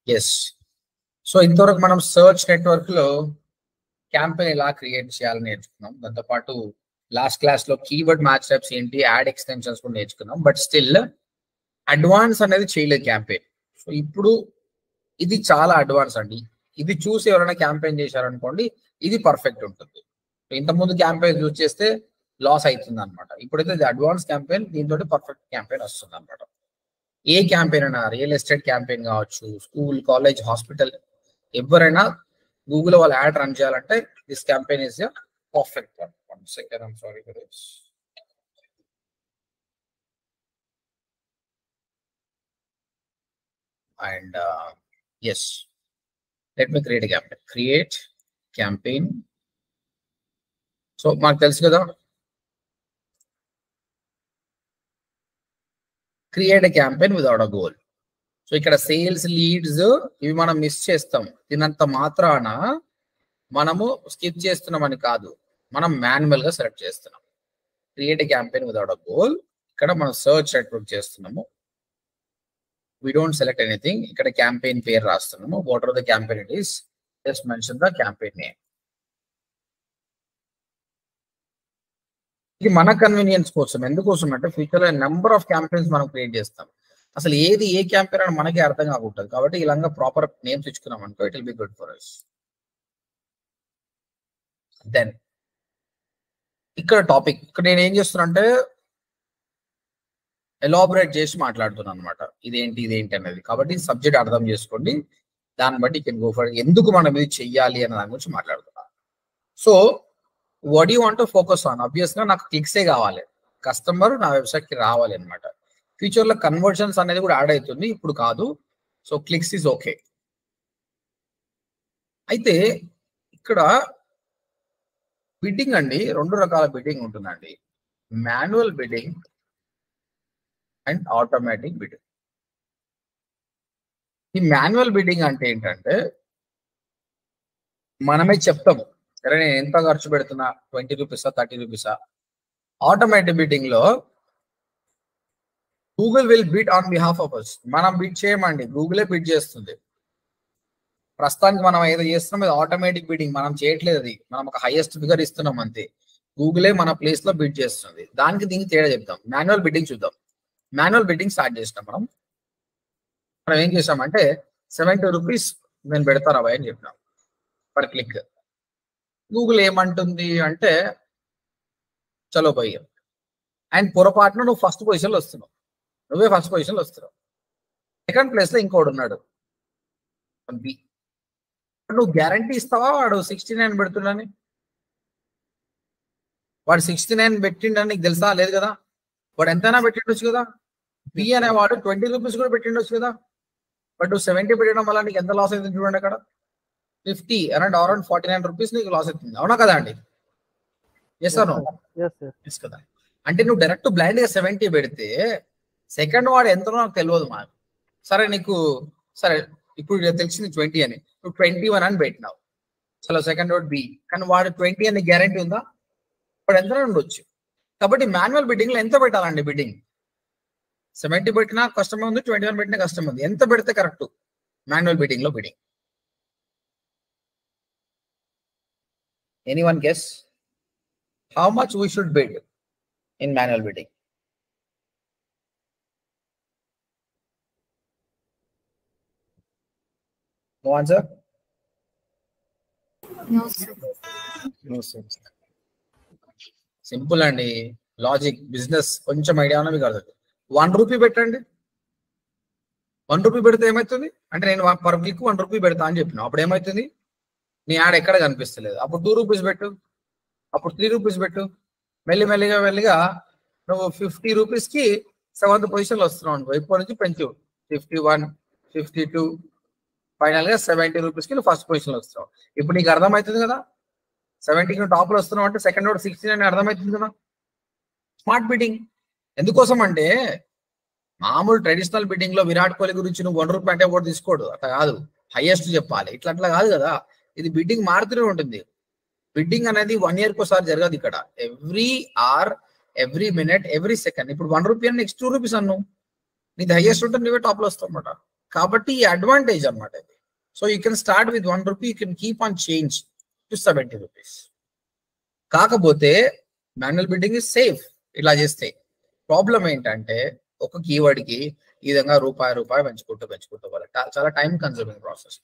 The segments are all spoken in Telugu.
ఎస్. సో ఇంతవరకు మనం సర్చ్ నెట్వర్క్ లో క్యాంపెయిన్ ఎలా క్రియేట్ చేయాలని నేర్చుకున్నాం. దాంతోపాటు లాస్ట్ క్లాస్ లో కీవర్డ్ మ్యాచ్ టైప్స్ ఏంటి, యాడ్ ఎక్స్టెన్షన్స్ కూడా నేర్చుకున్నాం. బట్ స్టిల్ అడ్వాన్స్ అనేది చేయలేదు క్యాంపెయిన్. సో ఇప్పుడు ఇది చాలా అడ్వాన్స్ అండి. ఇది చూసి ఎవరైనా క్యాంపెయిన్ చేశారనుకోండి, ఇది పర్ఫెక్ట్ ఉంటుంది. ఇంతకుముందు క్యాంపెయిన్ యూజ్ చేస్తే లాస్ అవుతుంది అనమాట. ఇప్పుడైతే ఇది అడ్వాన్స్ క్యాంపెయిన్, దీంతో పర్ఫెక్ట్ క్యాంపెయిన్ వస్తుంది అనమాట. ఏ క్యాంపెయిన్ అయినా, రియల్ ఎస్టేట్ క్యాంపెయిన్ కావచ్చు, స్కూల్, కాలేజ్, హాస్పిటల్, ఎవరైనా గూగుల్ వాళ్ళు యాడ్ రన్ చేయాలంటే this campaign is perfect one. 1 second, I'm sorry for this. And yes, let me create a campaign. Create campaign. So మాకు తెలుసు కదా, create a campaign without a goal. So ఇక్కడ సేల్స్, లీడ్స్ ఇవి మనం మిస్ చేస్తాం. దీనంత మాత్రాన మనము స్కిప్ చేస్తున్నామని కాదు, మనం మాన్యువల్ గా సెలెక్ట్ చేస్తున్నాం. Create a campaign without a goal. ఇక్కడ మనం సర్చ్ నెట్వర్క్ చేస్తున్నాము. We don't select anything. ఇక్కడ క్యాంపెయిన్ పేరు రాస్తున్నాము. What are the campaign it is, just mention the campaign name. ఇది మన కన్వీనియన్స్ కోసం. ఎందుకోసం అంటే ఫ్యూచర్ లో నెంబర్ ఆఫ్ క్యాంపెయిన్స్ మనం క్రియేట్ చేస్తాం. అసలు ఏది ఏ క్యాంపెయిన్ అని మనకి అర్థం కాకుంటుంది. కాబట్టి ఇలాగా ప్రాపర్ నేమ్స్ ఇచ్చుకున్నాం అనుకో, it will be good for us. Then ఇక్కడ టాపిక్, ఇక్కడ నేను ఏం చేస్తున్నా అంటే ఎలాబరేట్ చేసి మాట్లాడుతున్నాను అనమాట. ఇదేంటి అనేది. కాబట్టి సబ్జెక్ట్ అర్థం చేసుకోండి. దాన్ని బట్టి కెన్ గో ఫర్ ఎందుకు మనం ఇది చెయ్యాలి అనే దాని గురించి మాట్లాడుతున్నాను. So what you want to focus on? Obvious గా నాకు క్లిక్సే కావాలి, కస్టమర్ నా వెబ్సైట్ కి రావాలి అనమాట. ఫ్యూచర్ లో కన్వర్షన్స్ అనేది కూడా యాడ్ అవుతుంది, ఇప్పుడు కాదు. So clicks is okay. అయితే ఇక్కడ బిడ్డింగ్ అండి, 2 రకాల బిడ్డింగ్ ఉంటుందండి. Manual bidding and automatic bidding. ఈ మాన్యువల్ బిడ్డింగ్ అంటే ఏంటంటే మనమే చెప్తాము, సరే నేను ఎంత ఖర్చు పెడుతున్నా, 20 రూపీసా 30 రూపీసా. ఆటోమేటిక్ బిడ్డింగ్ లో Google will bid on behalf of us. మనం బిడ్ చేయమండి, గూగులే బిడ్ చేస్తుంది. ప్రస్తుతానికి మనం ఏదో చేస్తున్నాం, ఇది ఆటోమేటిక్ బిడ్డింగ్, మనం చేయట్లేదు. అది మనం ఒక హైయెస్ట్ ఫిగర్ ఇస్తున్నాం అంతే. గూగులే మన ప్లేస్ లో బిడ్ చేస్తుంది. దానికి దీనికి తేడా చెప్తాం. మాన్యువల్ బిడ్డింగ్ చూద్దాం. మాన్యువల్ బిడ్డింగ్ స్టార్ట్ చేసినాం. మనం ఏం చేసామంటే 70 రూపీస్ నేను పెడతారా భయ్ అని చెప్పినాం పర్ క్లిక్. గూగుల్ ఏమంటుంది అంటే చలో భయ్య, అండ్ పొరపాటున నువ్వు ఫస్ట్ పొజిషన్లో వస్తున్నావు, నువ్వే ఫస్ట్ పొజిషన్లో వస్తున్నావు. సెకండ్ ప్లేస్ లో ఇంకోడు ఉన్నాడు బి. నువ్వు గ్యారంటీ ఇస్తావా వాడు 69 పెడుతున్నాని? వాడు 69 పెట్టిండని నీకు తెలుసా? లేదు కదా. వాడు ఎంతైనా పెట్టిండొచ్చు కదా. బి అనేవాడు 20 రూపీస్ కూడా పెట్టిండొచ్చు కదా. బట్ నువ్వు 70 పెట్టడం వల్ల నీకు ఎంత లాస్ అవుతుంది చూడండి. అక్కడ 50 అరౌండ్ 49 రూపీస్ నీకు లాస్ అవుతుంది. అవునా కదా అండి? Yes or no? ఎస్ కదా. అంటే నువ్వు డైరెక్ట్ బ్లైండ్ గా 70 పెడితే సెకండ్ వాడు ఎంతనో నాకు తెలియదు మాకు. సరే నీకు సరే ఇప్పుడు తెలిసింది 20 అని, నువ్వు 21 అని పెట్టినావు. చలో సెకండ్ వాడు బి, కానీ వాడు 20 అని గ్యారంటీ ఉందా? వాడు ఎంత ఉండొచ్చు. కాబట్టి మాన్యువల్ బిడ్డింగ్ లో ఎంత పెట్టాలండి? బిడ్డింగ్ 70 పెట్టినా కష్టమే ఉంది, 21 పెట్టినా కష్టం ఉంది. ఎంత పెడితే కరెక్ట్ మాన్యువల్ బిడ్డింగ్ లో? Bidding anyone guess how much we should bid in manual bidding? No answer? No, sir. No sense. Simple అండి లాజిక్. బిజినెస్ కొంచెం ఐడియా ఉన్నా మీకు అర్థం. 1 రూపీ పెట్టండి. 1 రూపీ పెడితే ఏమవుతుంది అంటే నేను పర్ క్లిక్ 1 రూపీ పెడతా అని చెప్పిన, అప్పుడు ఏమవుతుంది? నీ యాడ్ ఎక్కడ కనిపిస్తలేదు. అప్పుడు 2 రూపీస్ పెట్టు, అప్పుడు 3 రూపీస్ పెట్టు. మెల్లిగా నువ్వు 50 రూపీస్కి 7th పొజిషన్లో వస్తున్నావు అనుకో. ఇప్పటి నుంచి పెంచు, 51, 52, ఫైనల్ గా 70 రూపీస్కి నువ్వు ఫస్ట్ పొజిషన్లో వస్తున్నావు. ఇప్పుడు నీకు అర్థమవుతుంది కదా, 70కి నువ్వు టాప్లో వస్తున్నావు అంటే సెకండ్ వాడు 69 అర్థమవుతుంది కదా. స్మార్ట్ బిడ్డింగ్ ఎందుకోసం అంటే మామూలు ట్రెడిషనల్ బిడ్డింగ్ లో విరాట్ కోహ్లీ గురించి నువ్వు 1 రూపీ అంటే ఒకటి తీసుకోడు, అట్లా కాదు. హైయెస్ట్ చెప్పాలి, అట్లా కాదు కదా. ఇది బిడ్డింగ్ మారుతూనే ఉంటుంది. బిడ్డింగ్ అనేది 1 year ఒకసారి జరగదు. ఇక్కడ every hour, every minute, every second. ఇప్పుడు 1 రూపీ అని నెక్స్ట్ 2 రూపీస్ అన్నావు, నీది హైయెస్ట్ ఉంటుంది, నువ్వే టాప్ లో వస్తావు అనమాట. కాబట్టి ఈ అడ్వాంటేజ్ అనమాట ఇది. So you can start with 1 rupee, you can keep on change to 70 rupees. కాకపోతే మాన్యువల్ బిడ్డింగ్ ఇస్ సేఫ్. ఇలా చేస్తే ప్రాబ్లం ఏంటంటే ఒక కీవర్డ్ కి ఈ విధంగా రూపాయి పెంచుకుంటూ పోవాలి. చాలా time consuming process.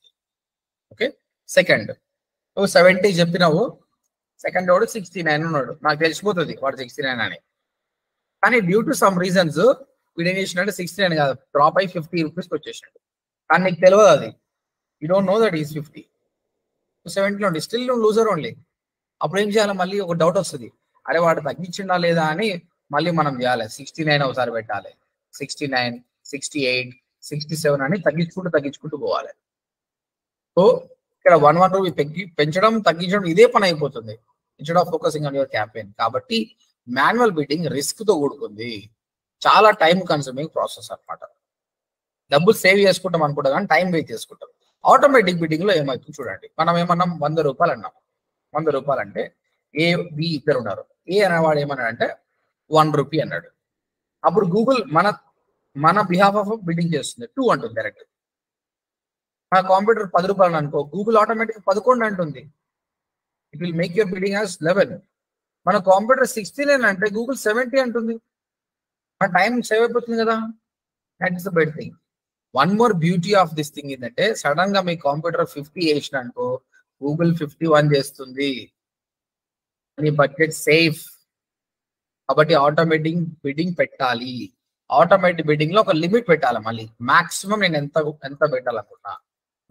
Okay, second 70 చెప్పినావు, సెకండ్ వాడు 69 ఉన్నాడు, నాకు తెలిసిపోతుంది వాడు 69 అని. కానీ డ్యూ టు సమ్ రీజన్స్ వీడు ఏం చేసినట్టు 69 కాదు, డ్రాప్ అయి 50 రూపీస్కి వచ్చేసినాడు. కానీ నీకు తెలియదు అది, you don't know that is 50. 70 ఉండి స్టిల్ నువ్వు లూజర్ ఓన్లీ. అప్పుడు ఏం చేయాలి, మళ్ళీ ఒక డౌట్ వస్తుంది, అరే వాడు తగ్గించిండా లేదా అని మళ్ళీ మనం చేయాలి. 69 ఒకసారి పెట్టాలి, 69, 68, 67 అని తగ్గించుకుంటూ పోవాలి. సో ఇక్కడ 1 రూపీ పెంచడం తగ్గించడం ఇదే పని అయిపోతుంది, instead of focusing on your campaign. కాబట్టి మాన్యువల్ బిడ్డింగ్ రిస్క్ తో కూడుకుంది, చాలా టైం కన్సూమింగ్ ప్రాసెస్ అన్నమాట. డబ్బులు సేవ్ చేసుకుంటాం అనుకుంటాం కానీ టైం వేస్ట్ చేసుకుంటాం. ఆటోమేటిక్ బిడ్డింగ్ లో ఏమవుతుంది చూడండి, మనం ఏమన్నాం 100 రూపాయలు అన్నాం. 100 రూపాయలు అంటే ఏ బి ఇద్దరు ఉన్నారు. ఏ అనేవాడు ఏమన్నాడంటే 1 రూపీ అన్నాడు. అప్పుడు గూగుల్ మన బిహాఫ్ ఆఫ్ బిడ్డింగ్ చేస్తుంది, 2 అంటుంది డైరెక్ట్. మన కంప్యూటర్ 10 రూపాయలు అనుకో, గూగుల్ ఆటోమేటిక్ 11 అంటుంది. It will make your bidding as 11. మన కంప్యూటర్ 69 అంటే గూగుల్ 70 అంటుంది. మన టైం సేవ్ అయిపోతుంది కదా. That is the bed thing. One more beauty of this thing ఏంటంటే సడన్ గా మీ కంప్యూటర్ 50 వేసిన అనుకో, గూగుల్ 51 చేస్తుంది. మీ బడ్జెట్ సేఫ్. కాబట్టి ఆటోమేటిక్ బిడ్డింగ్ పెట్టాలి. ఆటోమేటిక్ బిడ్డింగ్ లో ఒక లిమిట్ పెట్టాలి. మళ్ళీ మాక్సిమం నేను ఎంత పెట్టాలనుకున్నా,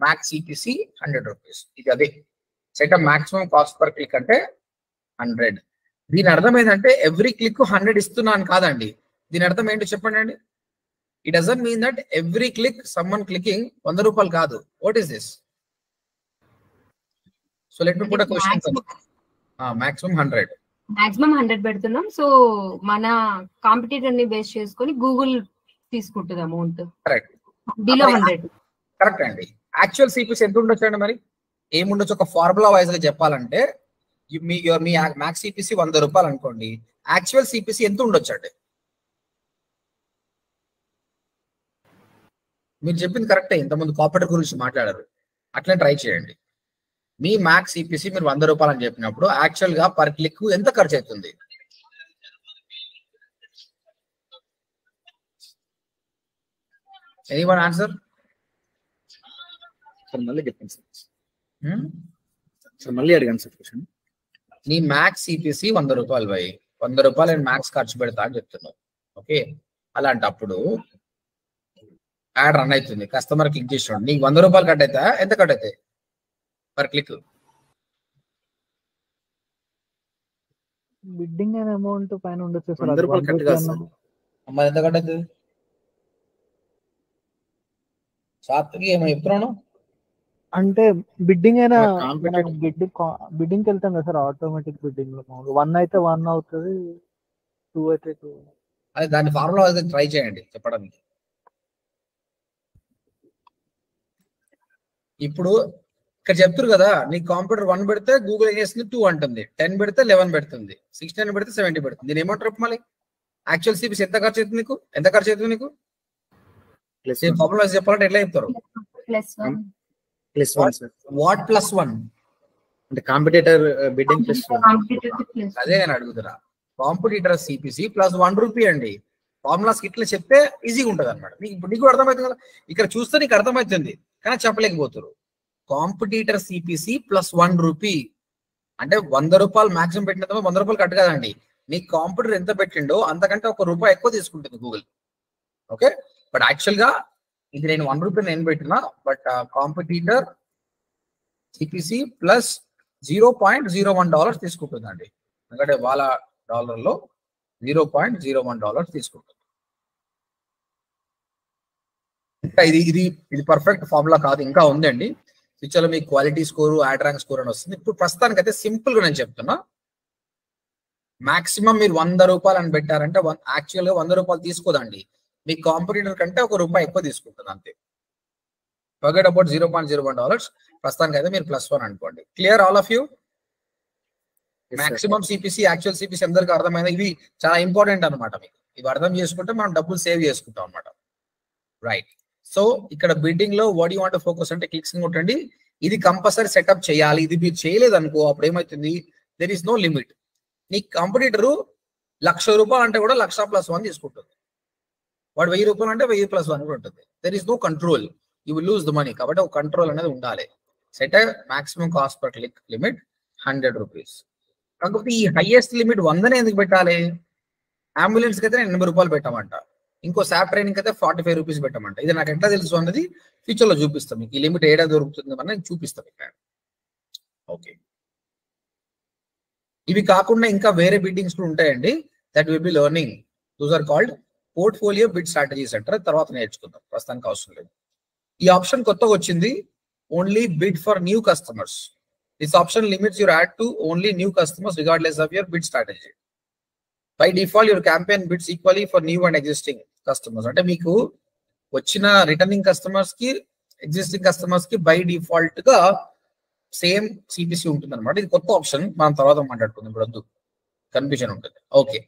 మ్యాక్స్ సిపిసి 100 రూపీస్. ఇది అదే setup. Maximum cost per click అంటే 100. దీని అర్థం ఏంటంటే ఎవ్రీ క్లిక్ 100 ఇస్తున్నాను కాదండి. దీని అర్థం ఏంటో చెప్పండి అండి. It doesn't mean that every click someone clicking 100 రూపాయలు కాదు. What is this? So let me put a question. Maximum 100. Maximum 100 పెడుతున్నాం. సో మన కాంపిటీటర్ ని బేస్ చేసుకొని గూగుల్ తీసుకుంటుంది అమౌంట్. కరెక్ట్. బిలో 100. కరెక్ట్ అండి. యాక్చువల్ సిపిసి ఎంత ఉండొచ్చు అండి? మరి ఏముండొచ్చు? ఒక ఫార్ములా వైజ్ గా చెప్పాలంటే మీ మ్యాక్స్ సిపిసి 100 రూపాయలు అనుకోండి, యాక్చువల్ సిపిసి ఎంత ఉండొచ్చు అండి? మీరు చెప్పింది కరెక్టే, ఇంతకుముందు కాంపిటీటర్ గురించి మాట్లాడారు, అట్లనే ట్రై చేయండి. మీ మ్యాక్స్ సిపిసి మీరు 100 రూపాయలు అని చెప్పినప్పుడు యాక్చువల్ గా పర్ క్లిక్ ఎంత ఖర్చు అవుతుంది? Anyone answer? సార్ మళ్ళీ చెప్పండి సార్. మళ్ళీ అడిగాను సార్ క్వశ్చన్. నీ మ్యాక్స్ సిపిసి 100 రూపాయలు పోయి 100 రూపాయలు నేను మ్యాక్స్ ఖర్చు పెడతా అని చెప్తున్నావు. ఓకే, అలాంటప్పుడు యాడ్ రన్ అవుతుంది, కస్టమర్ క్లిక్ చేసినాడు, నీకు 100 రూపాయలు కట్ అవుతా? ఎంత కట్ అవుతాయి పర్ క్లిక్? బిడ్డింగ్ అనే అమౌంట్ పైన ఉండొచ్చు సార్. 100 రూపాయలు కట్ కాదు సార్. అమ్మ ఎంత కట్ అవుతుంది? సాత్వికి ఏమో చెప్తున్నాను అంటే బిడ్డింగ్ అయినా బిడ్డింగ్కి వెళ్తాం కదా సార్. ఆటోమేటిక్ బిడ్డింగ్ లో 1 అయితే 1 అవుతుంది, 2 అయితే 2. అదే దాని ఫార్ములా ట్రై చేయండి చెప్పడానికి. ఇప్పుడు ఇక్కడ చెప్తారు కదా, నీ కంప్యూటర్ 1 పెడితే గూగుల్ ఏం చేస్తుంది 2 అంటుంది, 10 పెడితే 11 పెడుతుంది, 69 పెడితే 70 పెడుతుంది. నేను ఏమంటారు మళ్ళీ యాక్చువల్ సిపిసి ఎంత ఖర్చు అవుతుంది నీకు? ఎంత ఖర్చు అవుతుంది నీకు? ఫార్ములా చెప్పాలంటే ఎట్లా చెప్తారు? +1 వాట్ +1 అంటే కాంపిటీటర్ బిడ్డింగ్ +1. అదే నేను అడుగుతున్నా. కాంపిటీటర్ సిపిసి +1 రూపీ అండి. ఫార్ములాస్ ఇట్లా చెప్తే ఈజీగా ఉంటుంది అనమాట. నీకు అర్థమవుతుంది కదా, ఇక్కడ చూస్తే నీకు అర్థమవుతుంది కానీ చెప్పలేకపోతారు. కాంపిటీటర్ సిపిసి +1 రూపీ అంటే 100 రూపాయలు మాక్సిమం పెట్టినంత 100 రూపాయలు కట్ కదండి. నీ కాంపిటీటర్ ఎంత పెట్టిండో అంతకంటే ₹1 ఎక్కువ తీసుకుంటుంది గూగుల్. ఓకే, బట్ యాక్చువల్ గా ఇది నేను 1 రూపీ నేను పెట్టినా, బట్ కాంపిటీటర్ సిపిసి ప్లస్ $0.01 తీసుకుంటుందండి. ఎందుకంటే వాళ్ళ డాలర్లో $0.01 తీసుకుంటుంది. ఇంకా ఇది పర్ఫెక్ట్ ఫార్ములా కాదు, ఇంకా ఉందండి. ఫ్యూచర్ లో మీకు quality score, add rank score అని వస్తుంది. ఇప్పుడు ప్రస్తుతానికి అయితే సింపుల్ గా నేను చెప్తున్నా, మాక్సిమం మీరు 100 రూపాయలు అని పెట్టారంటే యాక్చువల్ గా 100 రూపాయలు తీసుకోదండి, మీ కాంపిటీటర్ కంటే ₹1 ఎక్కువ తీసుకుంటుంది అంతే. Forget about $0.01. ప్రస్తుతానికి అయితే మీరు +1 అనుకోండి. Clear all of you? Maximum CPC, actual CPC అందరికి అర్థమైంది. ఇవి చాలా ఇంపార్టెంట్ అనమాట. మీకు ఇవి అర్థం చేసుకుంటే మనం డబ్బులు సేవ్ చేసుకుంటాం అనమాట. రైట్. సో ఇక్కడ బిడ్డింగ్ లో వాట్ యూ వాంట్ ఫోకస్ అంటే క్లిక్స్ కొట్టండి. ఇది కంపల్సరీ సెటప్ చేయాలి. ఇది మీరు చేయలేదు అనుకో అప్పుడు ఏమవుతుంది, దెర్ ఈస్ నో లిమిట్. నీ కాంపిటీటర్ ₹1,00,000 అంటే కూడా 1,00,000+1 తీసుకుంటుంది. వాడు ₹1,000 అంటే 1,000+1 కూడా ఉంటుంది. There is no control, you will lose the money. కాబట్టి ఒక కంట్రోల్ అనేది ఉండాలి. Set maximum cost per click limit ₹100. కాకపోతే ఈ హైయెస్ట్ లిమిట్ 100 ఎందుకు పెట్టాలి? అంబులెన్స్ కి అయితే ₹80 పెట్టమంట, ఇంకో శాప్ ట్రైనింగ్ అయితే ₹45 పెట్టమంట. ఇది నాకు ఎట్లా తెలుసు అన్నది ఫ్యూచర్ లో చూపిస్తాం మీకు. ఈ లిమిట్ ఏడా దొరుకుతుంది అని చూపిస్తాం ఇక్కడ. ఓకే, ఇవి కాకుండా ఇంకా వేరే బిడ్డింగ్స్ ఉంటాయండి. That will be learning. Those are called portfolio bid strategies అంటారు. తర్వాత నేర్చుకుందాం, ప్రస్తుతానికి అవసరం లేదు. ఈ ఆప్షన్ కొత్తగా వచ్చింది, only bid for new customers. This option limits your ad to only new customers regardless of your bid strategy. By default your campaign bids equally for new and existing customers. అంటే మీకు వచ్చిన రిటర్నింగ్ కస్టమర్స్ కి ఎగ్జిస్టింగ్ కస్టమర్స్ కి బై డిఫాల్ట్ గా సేమ్ సిపిసి ఉంటుంది అనమాట. ఇది కొత్త ఆప్షన్, మనం తర్వాత మాట్లాడుకుందాం, ఇప్పుడు వద్దు, కన్ఫ్యూజన్ ఉంటుంది. Okay,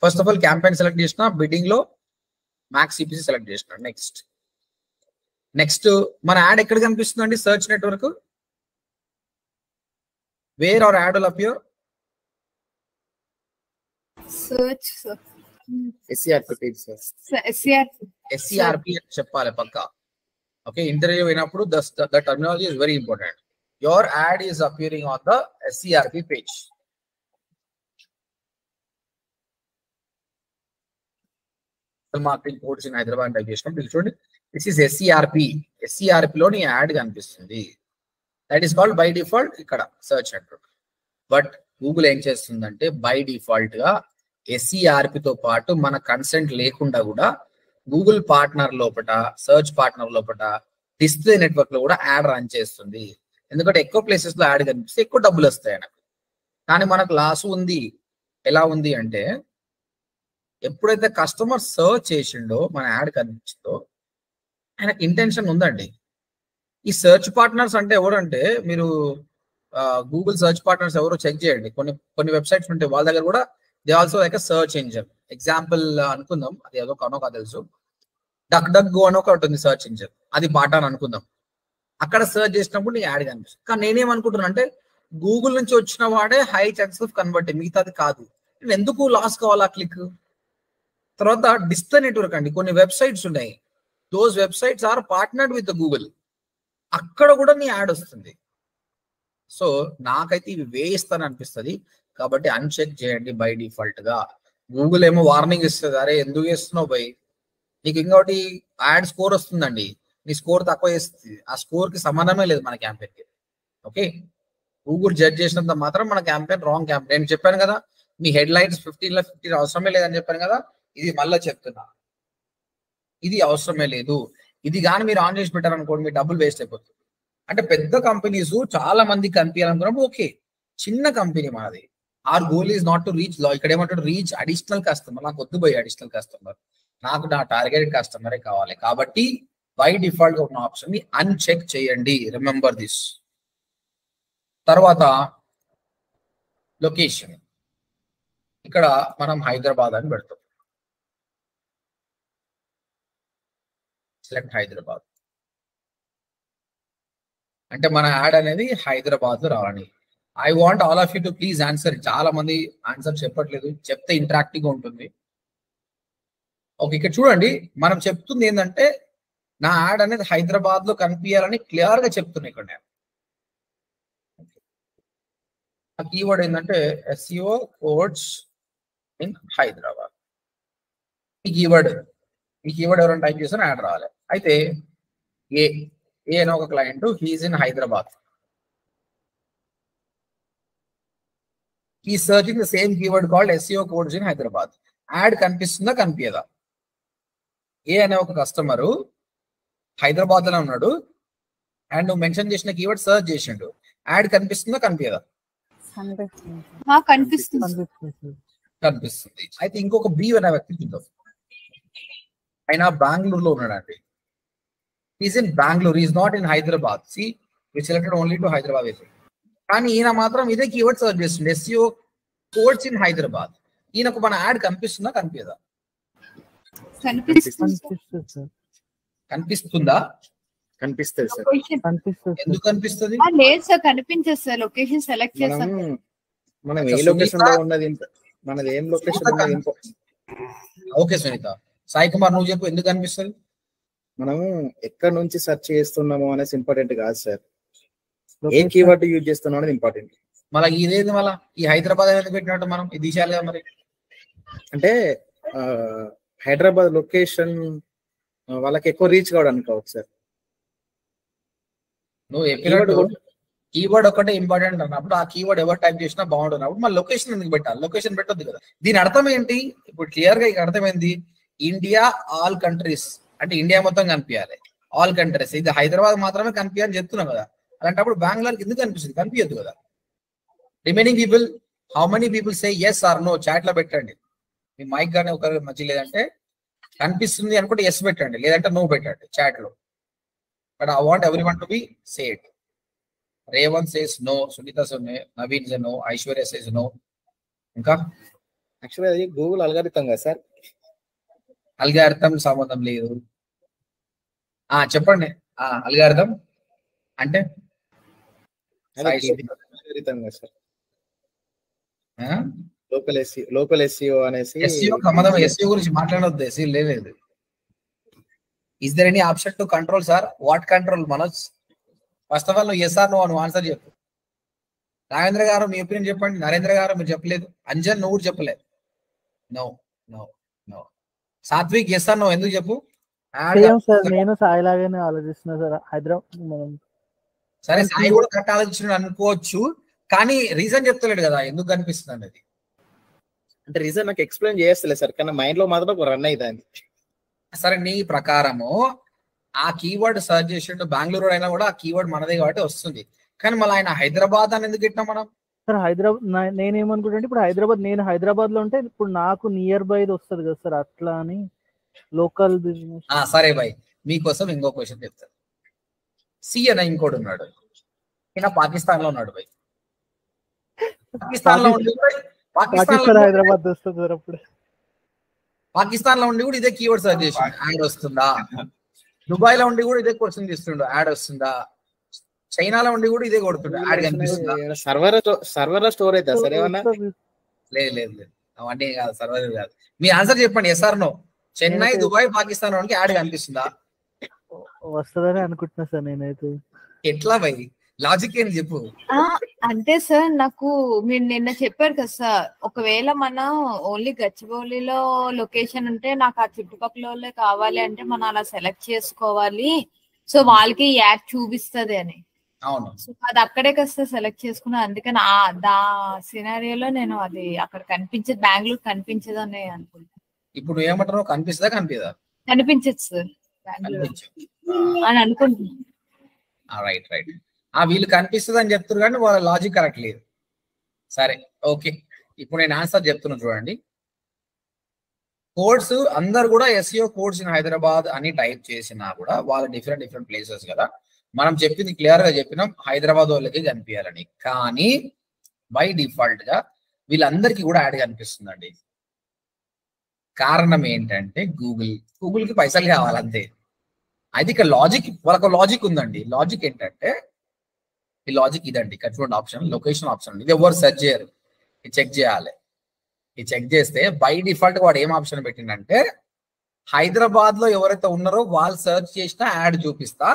first of all campaign select చేసిన, బిడ్డింగ్ లో మ్యాక్స్ సిపిసి సెలెక్ట్ చేసిన. నెక్స్ట్ మన యాడ్ ఎక్కడ కనిపిస్తుందండి? Search network. Where our ad will appear? search sir. SCRP page sir. SCRP అని చెప్పాలి పక్కా. ఓకే, ఇంటర్వ్యూ అయినప్పుడు the terminology is very important. Your ad is appearing on the SCRP page. Marketing course in Hyderabad type చేసినప్పుడు చూడండి, దిస్ ఇస్ SCRP లో నీ యాడ్ కనిపిస్తుంది. That is called by default ఇక్కడ సర్చ్ నెట్వర్క్. బట్ గూగుల్ ఏం చేస్తుందంటే బై డిఫాల్ట్ గా SCRP తో పాటు మన కన్సెంట్ లేకుండా కూడా గూగుల్ పార్ట్నర్ లోపల, సర్చ్ పార్ట్నర్ లోపల, డిస్ప్లే నెట్వర్క్ లో కూడా యాడ్ రన్ చేస్తుంది. ఎందుకంటే ఎక్కువ ప్లేసెస్ లో యాడ్ కనిపిస్తే ఎక్కువ డబ్బులు వస్తాయి ఆయనకు. కానీ మనకు లాస్ ఉంది. ఎలా ఉంది అంటే, ఎప్పుడైతే కస్టమర్ సర్చ్ చేసిండో మన యాడ్ కనిపించిందో ఆయనకు ఇంటెన్షన్ ఉందండి. ఈ సర్చ్ పార్ట్నర్స్ అంటే ఎవరంటే, మీరు గూగుల్ సర్చ్ పార్ట్నర్స్ ఎవరో చెక్ చేయండి. కొన్ని వెబ్సైట్స్ ఉంటాయి, వాళ్ళ దగ్గర కూడా they also like search engine. Example అనుకుందాం, అది ఏదో కనో తెలుసు, DuckDuckGo అని ఒకటి ఉంటుంది సర్చ్ ఇంజిన్, అది బాటా అని అనుకుందాం. అక్కడ సర్చ్ చేసినప్పుడు నీకు యాడ్ కనిపిస్తుంది. కానీ నేనేమనుకుంటున్నా అంటే, గూగుల్ నుంచి వచ్చిన వాడే హై ఛాన్సెస్ ఆఫ్ కన్వర్ట్, మిగతాది కాదు. నేను ఎందుకు లాస్ కావాలా క్లిక్? తర్వాత డిస్ప్లే నెట్వర్క్ అండి, కొన్ని వెబ్సైట్స్ ఉన్నాయి, those websites are partnered with Google, అక్కడ కూడా నీ యాడ్ వస్తుంది. సో నాకైతే ఇవి వేయిస్తాను అనిపిస్తుంది. కాబట్టి అన్చెక్ చేయండి బై డిఫాల్ట్ గా. గూగుల్ ఏమో వార్నింగ్ ఇస్తుంది, అరే ఎందుకు వేస్తున్నావు బై, నీకు ఇంకోటి యాడ్ స్కోర్ వస్తుందండి, నీ స్కోర్ తక్కువ వేస్తుంది. ఆ స్కోర్ కి సంబంధమే లేదు మన క్యాంపెయిన్ కి. ఓకే, గూగుల్ జడ్జ్ చేసినంత మాత్రం మన క్యాంపెయిన్ రాంగ్ క్యాంపెయిన్. నేను చెప్పాను కదా, మీ హెడ్ లైన్స్ 15లో 15 అవసరమే లేదని చెప్పాను కదా, ఇది మళ్ళీ చెప్తున్నా, ఇది అవసరమే లేదు. ఇది కానీ మీరు ఆన్ చేసి పెట్టారనుకోండి, మీ డబ్బులు వేస్ట్ అయిపోతుంది. అంటే పెద్ద కంపెనీస్ చాలా మంది కనిపించాలనుకున్నప్పుడు ఓకే, చిన్న కంపెనీ మనది, our goal is not to reach, ఇక్కడ ఏమంటాడు, రీచ్ అడిషనల్ కస్టమర్. నాకు వద్దు పోయి అడిషనల్ కస్టమర్, నాకు నా టార్గెటెడ్ కస్టమరే కావాలి. కాబట్టి బై డిఫాల్ట్ గా ఉన్న ఆప్షన్ ని అన్చెక్ చేయండి, రిమెంబర్ దిస్. తర్వాత లొకేషన్, ఇక్కడ మనం హైదరాబాద్ అని పెడతాం. సెలెక్ట్ హైదరాబాద్ అంటే మన యాడ్ అనేది హైదరాబాద్ లో రావాలి. I want all of you to please answer. చాలా మంది ఆన్సర్ చెప్పట్లేదు, చెప్తే ఇంటరాక్టివ్ గా ఉంటుంది. ఓకే, ఇక్కడ చూడండి, మనం చెప్తుంది ఏంటంటే నా యాడ్ అనేది హైదరాబాద్ లో కనిపించాలని క్లియర్ గా చెప్తున్నా. ఇక్కడ నేను కీవర్డ్ ఏంటంటే SEO కోడ్స్ ఇన్ హైదరాబాద్. ఈ కీవర్డ్ ఎవరైనా టైప్ చేస్తే యాడ్ రావాలి. అయితే ఏ అని ఒక క్లయింట్, హీఈస్ ఇన్ హైదరాబాద్, ఈ searching the same keyword called SEO codes in Hyderabad. Add కనిపిస్తుందా కనిపించదా? ఏ అనే ఒక కస్టమరు హైదరాబాద్ లోనే ఉన్నాడు అండ్ నువ్వు మెన్షన్ చేసిన కీవర్డ్ సర్చ్ చేసిండు, యాడ్ కనిపిస్తుందా కనిపించదా? కనిపిస్తుంది. అయితే ఇంకొక బి అనే వ్యక్తి చూద్దాం. ఆయన బెంగళూరులో ఉన్నాడండి. Is in Bengaluru, is not in Hyderabad. So we selected only to Hyderabad. కానీ ఈయన మాత్రం ఇదే కీవర్డ్ సర్చ్ చేస్తుంది, SEO కోడ్స్ ఇన్ హైదరాబాద్. ఈయనకు మన యాడ్ కనిపిస్తుందా కనిపించదా? కనిపిస్తుందా? కనిపిస్తుంది సార్. లొకేషన్ కనిపిస్తుంది ఎందుకు కనిపిస్తుంది? లేదు సార్, కనిపించదు సార్. లొకేషన్ సెలెక్ట్ చేస్తాం. మనం ఏ సునీత- లొకేషన్ లో ఉన్నది మనది ఏం లొకేషన్ ఉన్నది ఓకే సునీత. సాయి కుమార్ నువ్వు చెప్పు, ఎందుకు కనిపిస్తుంది? మనం ఎక్కడ నుంచి సెర్చ్ చేస్తున్నామో అనేది ఇంపార్టెంట్ కాదు సార్, ఏ కీవర్డ్ యూజ్ చేస్తున్నాం అనేది ఇంపార్టెంట్. మళ్ళీ ఇదేంది మళ్ళీ ఈ హైదరాబాద్ ఎందుకు పెట్టినట్టు మనం ఇది తీసేయాలి కదా మరి. అంటే హైదరాబాద్ లొకేషన్ వాళ్ళకి ఎక్కువ రీచ్ కావడానికి కావచ్చు సార్. నువ్వు చెప్పినట్టు కీవర్డ్ ఒకటే ఇంపార్టెంట్ అన్నప్పుడు ఆ కీవర్డ్ ఎవరు టైప్ చేసినా బాగుంటున్నప్పుడు మళ్ళీ లొకేషన్ ఎందుకు పెట్టాలి? లొకేషన్ పెట్టొద్దు కదా. దీని అర్థం ఏంటి? ఇప్పుడు క్లియర్ గా ఇక్కడ అర్థం ఏంది? ఇండియా ఆల్ కంట్రీస్ అంటే ఇండియా మొత్తం కనిపించాలి, ఆల్ కంట్రీస్. ఇది హైదరాబాద్ మాత్రమే కనిపించాలని చెప్తున్నాం కదా. అలాంటప్పుడు బెంగళూరుకి ఎందుకు కనిపిస్తుంది? కనిపించద్దు కదా. Remaining people, how many people say yes or no? Chat లో పెట్టండి. మీ మైక్ గానే ఒకరు మంచి లేదంటే కనిపిస్తుంది అనుకుంటే ఎస్ పెట్టండి, లేదంటే నో పెట్టండి చాట్ లో. But I want everyone to be said. Revanth says no, Sunitha సోనే, Naveen say no, Aishwarya says no. ఇంకా యాక్చువల్లీ అది గూగుల్ అల్గారిథం కదా సార్. అల్గారిథం సంబంధం లేదు. చెప్పండి. అల్గారిథం అంటే అల్గారిథం కదా సార్. లోకల్ ఎస్ఈఓ అనేసి. ఎస్ఈఓ సంబంధం, ఎస్ఈఓ గురించి మాట్లాడొద్దు. ఎస్ఈ లేదు. Is there any option to control sir? What control Manoj? First of all నువ్వు ఎస్ ఆర్ నో నువ్వు ఆన్సర్ చెప్పు. నాగేంద్ర గారు మీ ఒపీనియన్ చెప్పండి. నరేంద్ర గారు మీరు చెప్పలేదు. అంజన్ నువ్వు చెప్పలేదు. No no no. Satvik yes or no ఎందుకు చెప్పు. సార్ నేను సాయి లాగానే ఆలోచిస్తున్నా సార్. హైదరాబాద్ సరే సాయి కూడా కరెక్ట్ ఆలోచించిన అనుకోవచ్చు, కానీ రీజన్ చెప్తలేడు కదా ఎందుకు కనిపిస్తుంది అనేది. అంటే రీజన్ నాకు ఎక్స్ప్లెయిన్ చేస్తలేదు సార్, కానీ మైండ్ లో మాత్రం రన్ అవుతుంది. సరే నీ ప్రకారము ఆ కీవర్డ్ సర్చ్ చేసిండు, బెంగళూరు అయినా కూడా ఆ కీవర్డ్ మనదే కాబట్టి వస్తుంది. కానీ మళ్ళీ ఆయన హైదరాబాద్ అని ఎందుకు పెట్టినా మనం? సార్ హైదరాబాద్ నేనేమనుకుంటే ఇప్పుడు నేను హైదరాబాద్ లో ఉంటే ఇప్పుడు నాకు నియర్ బై వస్తుంది కదా సార్, అట్లా అని లోకల్ బిజినెస్. సరే బాయ్, మీకోసం ఇంకో క్వశ్చన్ చెప్తాను. సి అనే ఇంకోటి ఉన్నాడు, ఈయన పాకిస్తాన్ లో ఉన్నాడు బాయ్. పాకిస్తాన్ లో ఉండి హైదరాబాద్ వస్తుంది సార్. అప్పుడు పాకిస్తాన్ లో ఉండి కూడా ఇదే కీవర్డ్ సర్చ్ చేసి యాడ్ వస్తుందా? దుబాయ్ లో ఉండి కూడా ఇదే క్వశ్చన్ చేస్తుండో యాడ్ వస్తుందా? చైనాలో ఉండి కూడా ఇదే కొడుతుండే యాడ్ కనిపిస్తుందా? సర్వర్ స్టోర్ అవుతా సరే. లేదు లేదు లేదు, అవన్నీ కాదు, సర్వర్ కాదు. మీ ఆన్సర్ చెప్పండి, yes or no. Chennai, Dubai, Pakistan వాడికి యాడ్ కనిపిస్తుందా? వస్తుందని అనుకుంటున్నా సార్ నేనైతే. ఎట్లా భయ్, లాజిక్ ఏంటి చెప్పు. అంటే సార్ నాకు మీరు నిన్న చెప్పారు కదా సార్, ఒకవేళ మనం ఓన్లీ గచ్చిబౌలిలో లొకేషన్ ఉంటే నాకు ఆ చుట్టుపక్కల కావాలి అంటే మనం అలా సెలెక్ట్ చేసుకోవాలి, సో వాళ్ళకి యాడ్ చూపిస్తుంది అని. అవును, సో అది అక్కడే కదా సెలెక్ట్ చేసుకున్నా. అందుకని దా సినారియోలో నేను అది అక్కడ కనిపించదు, బెంగళూరు కనిపించదు అని అనుకుంటున్నాను. ఇప్పుడు ఏమంటారు, కనిపిస్తుందా కనిపిదా? కనిపించదు సార్ బెంగళూరు అని అనుకుంటున్నాను. Right right. వీళ్ళు కనిపిస్తుంది అని చెప్తారు కానీ వాళ్ళ లాజిక్ కరెక్ట్ లేదు. సరే ఓకే, ఇప్పుడు నేను ఆన్సర్ చెప్తున్నాను చూడండి. కోడ్స్ అందరు కూడా ఎస్ఈఓ కోడ్స్ ఇన్ హైదరాబాద్ అని టైప్ చేసినా కూడా వాళ్ళ డిఫరెంట్ ప్లేసెస్ కదా. మనం చెప్పింది క్లియర్ గా చెప్పినాం, హైదరాబాద్ వాళ్ళకి కనిపించాలని. కానీ బై డిఫాల్ట్ గా వీళ్ళందరికీ కూడా యాడ్ కనిపిస్తుందండి. కారణం ఏంటంటే గూగుల్కి పైసలు కావాలంతే. అది ఇక్కడ లాజిక్, వాళ్ళకు లాజిక్ ఉందండి. లాజిక్ ఏంటంటే ఈ లాజిక్ ఇదండి, ఇక్కడ చూడండి ఆప్షన్, లొకేషన్ ఆప్షన్. ఇది ఎవరు సెర్చ్ చేయరు, ఇది చెక్ చేయాలి. ఇది చెక్ చేస్తే బై డిఫాల్ట్ వాడు ఏం ఆప్షన్ పెట్టిండంటే హైదరాబాద్ లో ఎవరైతే ఉన్నారో వాళ్ళు సెర్చ్ చేసినా యాడ్ చూపిస్తా,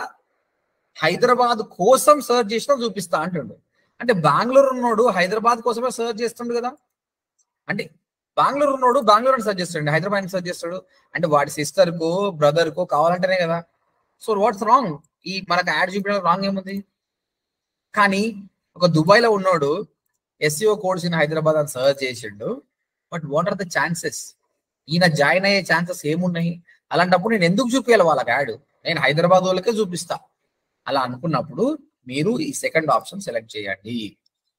హైదరాబాద్ కోసం సెర్చ్ చేసినా చూపిస్తా అంటుండు. అంటే బెంగళూరు ఉన్నోడు హైదరాబాద్ కోసమే సెర్చ్ చేస్తుండు కదా. అంటే బెంగళూరు ఉన్నోడు బెంగళూరు అని సెర్చ్ చేస్తాడు, హైదరాబాద్ సెర్చ్ చేస్తాడు. అంటే వాడి సిస్టర్ కు బ్రదర్ కు కావాలంటేనే కదా. So what's wrong? మనకు యాడ్ చూపించడం రాంగ్ ఏముంది? కానీ ఒక దుబాయ్ లో ఉన్నోడు ఎస్ఈఓ కోడ్స్ ఇన్ హైదరాబాద్ అని సర్చ్ చేసిండు. But what are the chances? ఈయన జాయిన్ అయ్యే ఛాన్సెస్ ఏమున్నాయి? అలాంటప్పుడు నేను ఎందుకు చూపించాలి వాళ్ళకి యాడ్? నేను హైదరాబాద్ వాళ్ళకే చూపిస్తా. అలా అనుకున్నప్పుడు మీరు ఈ సెకండ్ ఆప్షన్ సెలెక్ట్ చేయండి.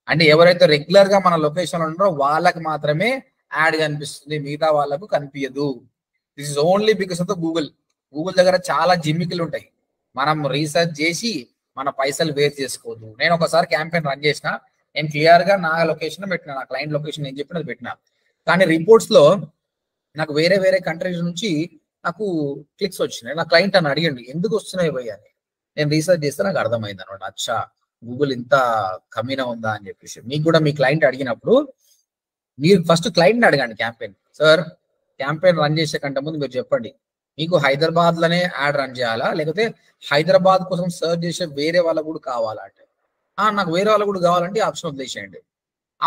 అంటే ఎవరైతే రెగ్యులర్ గా మన లొకేషన్ ఉన్నారో వాళ్ళకి మాత్రమే యాడ్ కనిపిస్తుంది, మిగతా వాళ్ళకు కనిపించదు. This is only because of the Google. Google దగ్గర చాలా జిమ్మికలు ఉంటాయి, మనం రీసెర్చ్ చేసి మన పైసలు వేస్ట్ చేసుకోవద్దు. నేను ఒకసారి క్యాంపెయిన్ రన్ చేసిన, నేను క్లియర్ గా నా లొకేషన్ పెట్టిన, నా క్లయింట్ లొకేషన్ నేను చెప్పినది పెట్టిన. కానీ రిపోర్ట్స్ లో నాకు వేరే కంట్రీస్ నుంచి నాకు క్లిక్స్ వచ్చినాయి. నా క్లయింట్ అని అడిగండి ఎందుకు వస్తున్నాయి పోయి అని. నేను రీసెర్చ్ చేస్తే నాకు అర్థమైంది అనమాట. అచ్చా గూగుల్ ఇంత కమీనా ఉందా అని చెప్పేసి. మీకు కూడా మీ క్లయింట్ అడిగినప్పుడు మీరు ఫస్ట్ క్లయింట్ని అడగండి క్యాంపెయిన్. సార్ క్యాంపెయిన్ రన్ చేసే కంటే ముందు మీరు చెప్పండి మీకు హైదరాబాద్ లోనే యాడ్ రన్ చేయాలా లేకపోతే హైదరాబాద్ కోసం సర్చ్ చేసే వేరే వాళ్ళకు కూడా కావాలా అంటే నాకు వేరే వాళ్ళకు కూడా కావాలంటే ఆప్షన్ వదిలేసేయండి.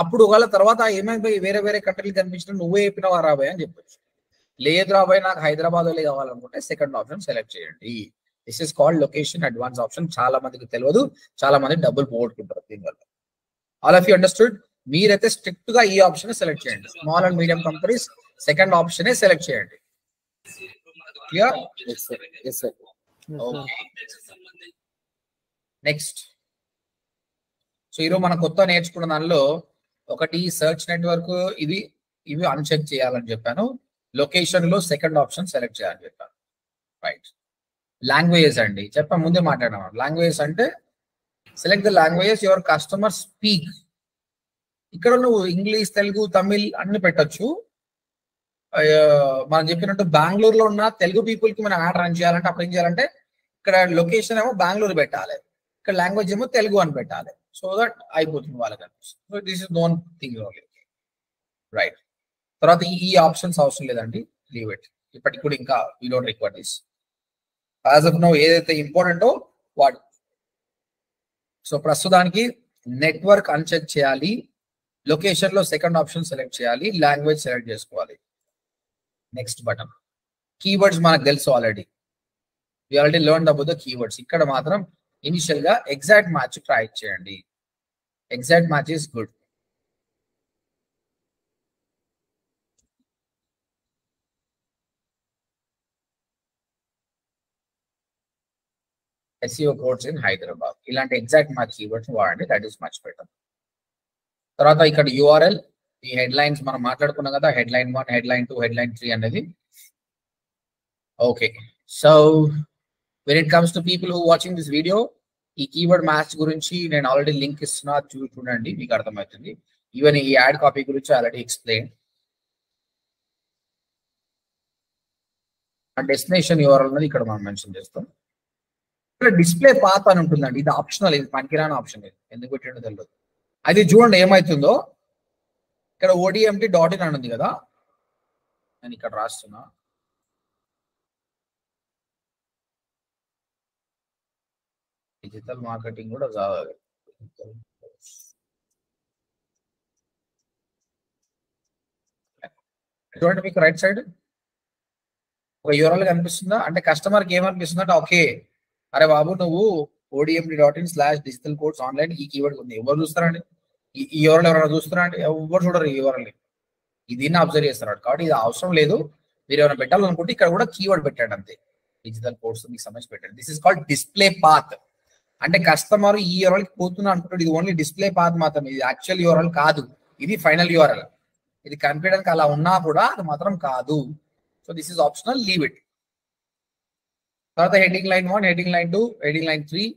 అప్పుడు ఒకవేళ తర్వాత ఏమైపోయి వేరే వేరే కంట్రీలు కనిపించిన నువ్వే చెప్పినవా రాబోయ్ అని చెప్పొచ్చు. లేదు రాబోయ్ నాకు హైదరాబాద్ వాళ్ళే కావాలనుకుంటే సెకండ్ ఆప్షన్ సెలెక్ట్ చేయండి. This is called location advance option. చాలా మందికి తెలియదు, చాలా మంది డబ్బులు పోగొట్టుకుంటారు దీనివల్ల. All of you understood? మీరైతే స్ట్రిక్ట్ గా ఈ ఆప్షన్ సెలెక్ట్ చేయండి. Small and medium companies second ఆప్షనే సెలెక్ట్ చేయండి. క్లియర్? నెక్స్ట్, సో ఈరోజు మనం కొత్త నేర్చుకున్న దానిలో ఒకటి సర్చ్ నెట్వర్క్, ఇవి అన్చెక్ చేయాలని చెప్పాను. లొకేషన్ లో సెకండ్ ఆప్షన్ సెలెక్ట్ చేయాలని చెప్పాను. రైట్. లాంగ్వేజెస్ అండి చెప్పాను, ముందే మాట్లాడాము. లాంగ్వేజెస్ అంటే select the languages your customer speak. ఇక్కడ నువ్వు ఇంగ్లీష్, తెలుగు, తమిళ్ అన్ని పెట్టచ్చు. మనం చెప్పినట్టు బెంగళూరులో ఉన్న తెలుగు పీపుల్ కి మనం యాడ్ రన్ చేయాలంటే అప్పుడు ఏం చేయాలంటే ఇక్కడ లొకేషన్ ఏమో బెంగళూరు పెట్టాలి, ఇక్కడ లాంగ్వేజ్ ఏమో తెలుగు అని పెట్టాలి. సో దట్ అయిపోతుంది వాళ్ళకి. So this is known thing only. Right. తర్వాత ఈ ఆప్షన్స్ అవసరం లేదండి, లీవ్ ఇట్. ఇప్పటికి కూడా ఇంకా we don't require this. As of now ఏదైతే ఇంపార్టెంటో వాడు. సో ప్రస్తుతానికి నెట్వర్క్ అన్చెక్ చేయాలి, లొకేషన్ లో సెకండ్ ఆప్షన్ సెలెక్ట్ చేయాలి, లాంగ్వేజ్ సెలెక్ట్ చేసుకోవాలి. Next button. కీవర్డ్స్ మనకు తెలుసు already, we already learned about the keywords. ఇక్కడ మాత్రం ఇనిషియల్ గా ఎగ్జాక్ట్ మ్యాచ్ ట్రై చేయండి. Exact match is good. SEO codes in Hyderabad, ఇలాంటి ఎగ్జాక్ట్ మ్యాచ్ కీవర్డ్స్ వాడండి, దట్ ఈస్ మచ్ బెటర్. తర్వాత ఇక్కడ URL, ఈ హెడ్ లైన్స్ మనం మాట్లాడుకున్నాం కదా, హెడ్లైన్ 1, హెడ్లైన్ 2, హెడ్లైన్ 3 అనేది. Okay, so when it comes to people who watching this video, ఈ కీవర్డ్ మ్యాచ్ గురించి నేను ఆల్రెడీ లింక్ ఇస్తున్నా, చూడండి మీకు అర్థమవుతుంది. ఈవెన్ ఈ యాడ్ కాపీ గురించి ఆల్రెడీ ఎక్స్ప్లెయిన్. డెస్టినేషన్ URL అనేది ఇక్కడ మనం మెన్షన్ చేస్తాం. ఇక్కడ డిస్ప్లే పాత్ అని ఉంటుందండి, ఇది ఆప్షనల్, ఇది పనికిరాని ఆప్షన్. ఇది ఎందుకు పెట్టిండో తెలియదు. అది చూడండి ఏమవుతుందో. ఇక్కడ ODMT.in అని ఉంది కదా, నేను ఇక్కడ రాస్తున్నా. డిజిటల్ మార్కెటింగ్ కూడా చదవాలి. చూడండి మీకు రైట్ సైడ్ ఒక URL కనిపిస్తుందా? అంటే కస్టమర్కి ఏమనిపిస్తుందంటే ఓకే అరే బాబు నువ్వు ODMT.in/digital course online ఈ కీవర్డ్ ఉంది. ఎవరు చూస్తారండి? ఈ URL ఎవరైనా చూస్తారా అండి? ఎవరు చూడరు ఈ URL. దీన్ని అబ్జర్వ్ చేస్తున్నాడు కాబట్టి ఇది అవసరం లేదు. మీరు ఏమైనా పెట్టాలనుకుంటే ఇక్కడ కూడా కీవర్డ్ పెట్టండి అంతే. డిజిటల్ కోర్స్ మీకు సంబంధించి పెట్టండి. This is called display path. అంటే కస్టమర్ ఈ URL కి పోతున్నా అనుకుంటాడు, ఇది ఓన్లీ డిస్ప్లే పాత్ మాత్రం, ఇది యాక్చువల్ URL కాదు, ఇది ఫైనల్ URL. ఇది కనిపించడానికి అలా ఉన్నా కూడా అది మాత్రం కాదు. So this is optional, leave it. తర్వాత heading line 1, heading line 2, heading line 3,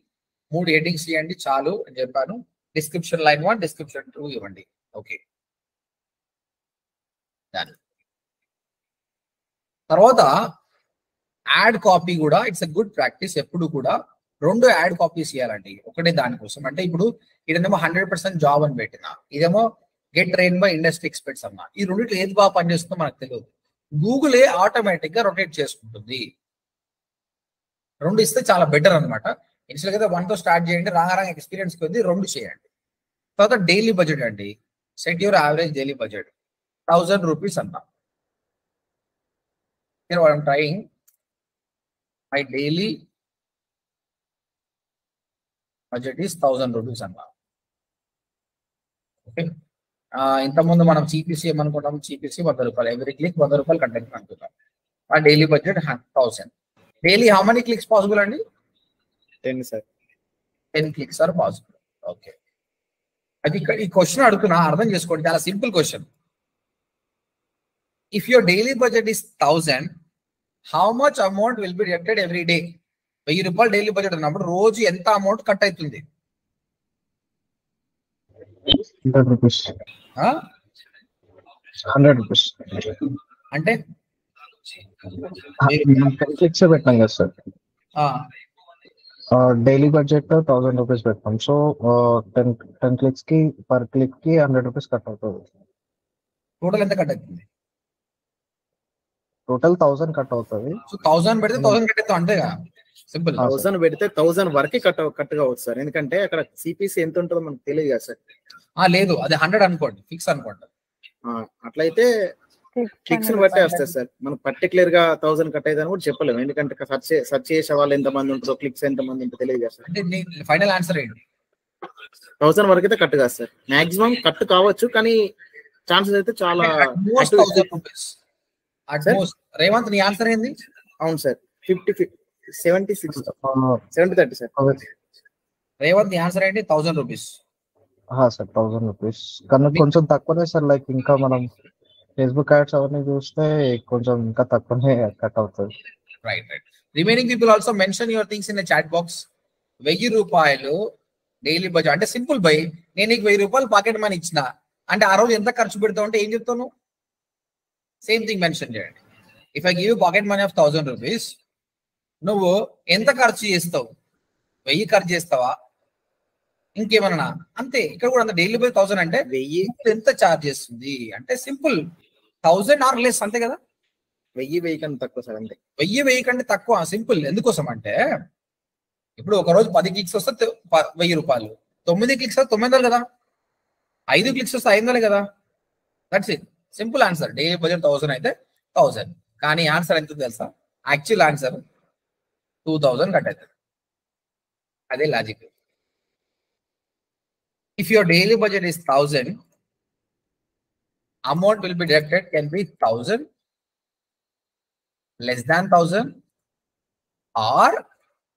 3 headings ఇవ్వండి చాలు అని చెప్పాను. డిస్క్రిప్షన్ లైన్ 1, డిస్క్రిప్షన్ 2 ఇవ్వండి. ఓకే, తర్వాత యాడ్ కాపీ కూడా ఇట్స్ ఎ గుడ్ ప్రాక్టీస్. ఎప్పుడు కూడా 2 యాడ్ కాపీస్ ఇవ్వాలండి ఒకటే దానికోసం. అంటే ఇప్పుడు ఇదేమో 100% జాబ్ అని పెట్టినా, ఇదేమో get train by industry experts అన్నా. ఈ రెండింటిలో ఏది బాగా పనిచేస్తుందో మనకు తెలియదు. గూగులే ఆటోమేటిక్ గా రొటేట్ చేసుకుంటుంది. 2 ఇస్తే చాలా బెటర్ అనమాట. ఇనిషియల్ గా 1తో స్టార్ట్ చేయండి, రాంగ్ ఎక్స్పీరియన్స్ కొద్ది 2 చేయండి. తర్వాత డైలీ బడ్జెట్ అండి. Set your average daily budget 1000 rupees అన్నా. I'm trying my daily budget is 1000 rupees అన్నా. ఓకే, ఇంతకుముందు మనం CPC ఏమనుకుంటాం? CPC 100 రూపాయలు, ఎవ్రీ క్లిక్ 100 రూపాయలు కంటెంట్ అనుకుంటాం. ఆ daily budget 1000. Daily how many clicks possible అండి? 10 sir. 10 clicks are possible. Okay, అది ఇక్కడ ఈ క్వశ్చన్ అడుగుతున్నా, అర్థం చేసుకోండి, చాలా simple question. If your daily budget is 1000, how much amount will be deducted every day? 1000 రూపాయలు డైలీ బడ్జెట్ అన్నప్పుడు రోజు ఎంత అమౌంట్ కట్ అవుతుంది? 100 రూపీస్. 100 రూపీస్ అంటే 10 క్లిక్స్ పెట్టాం కదా సార్, డైలీ బడ్జెట్ 1000 రూపీస్ పెట్టాం. సో 10 క్లిక్స్ కి పర్ క్లిక్ కి 100 రూపీస్ కట్ అవుతుంది. టోటల్ ఎంత కట్ అవుతుంది? టోటల్ 1000 కట్ అవుతుంది. సో 1000 పెడితే 1000 కట్ అవుతుంది అంతేగా, సింపుల్. 1000 పెడితే 1000 వరకే కట్ కావచ్చు సార్, ఎందుకంటే అక్కడ సిపిసి ఎంత ఉంటుందో మనకు తెలియదు కదా సార్. లేదు, అది 100 అనుకోండి, ఫిక్స్ అనుకోండి. అట్లయితే క్లిక్స్ బట్టే వస్తాయి సార్. మనం పర్టికులర్ గా 1000 కట్ అయితే కూడా చెప్పలేము, ఎందుకంటే సెర్చ్ చేసే వాళ్ళు ఎంత మంది ఉంటారో, క్లిక్స్ ఎంత మంది ఉంటుందో తెలియదు కదా సార్. అంటే ఫైనల్ ఆన్సర్ ఏంటి? 1000 వరకు అయితే కట్ కాదు సార్, మాక్సిమం కట్ కావచ్చు, కానీ ఛాన్సెస్ అయితే చాలా. రేవంత్ నీ ఆన్సర్ ఏంది? అవును సార్, 70-30 సార్. రేవంత్ నీ ఆన్సర్ ఏంటి? 1000 రూపీస్ సార్. 1000 రూపీస్ కన్నా కొంచెం తక్కువనే సార్. లైక్ ఇంకా మనం ఫేస్బుక్ యాడ్స్ అవన్నీ చూస్తే కొంచెం ఇంకా తక్కువనే కట్ అవుతుంది. Right. Remaining people also mention your things in the chat box. 1000 రూపాయలు డైలీ బడ్జెట్ అంటే సింపుల్ బై. నేను నీకు 1000 రూపాయలు పాకెట్ మనీ ఇచ్చిన అంటే ఆ రోజు ఎంత ఖర్చు పెడతావు అంటే ఏం చెప్తాను? సేమ్ థింగ్ మెన్షన్ చేయండి. If I give you pocket money of 1000 rupees, నువ్వు ఎంత ఖర్చు చేస్తావు? 1000 ఖర్చు చేస్తావా, ఇంకేమన్నా? అంతే. ఇక్కడ కూడా అంత డైలీ బై 1000 అంటే 1000 ఎంత ఛార్జ్ చేస్తుంది అంటే సింపుల్ 1000 ఆర్ లెస్, అంతే కదా. 1000 కన్నా తక్కువ సార్, అంతే. 1000 కంటే తక్కువ, సింపుల్. ఎందుకోసం అంటే ఇప్పుడు ఒక రోజు 10 క్లిక్స్ వస్తే 1000 రూపాయలు, 9 క్లిక్స్ వస్తే 900 కదా, 5 క్లిక్స్ వస్తే 500 కదా. That's it, simple answer. Daily budget 1000 అయితే 1000. కానీ ఆన్సర్ ఎంత తెలుసా? యాక్చువల్ ఆన్సర్ 2000 కట్ అవుతుంది. అదే logic. If your daily budget is 1000, amount will be deducted can be 1000, less than 1000 or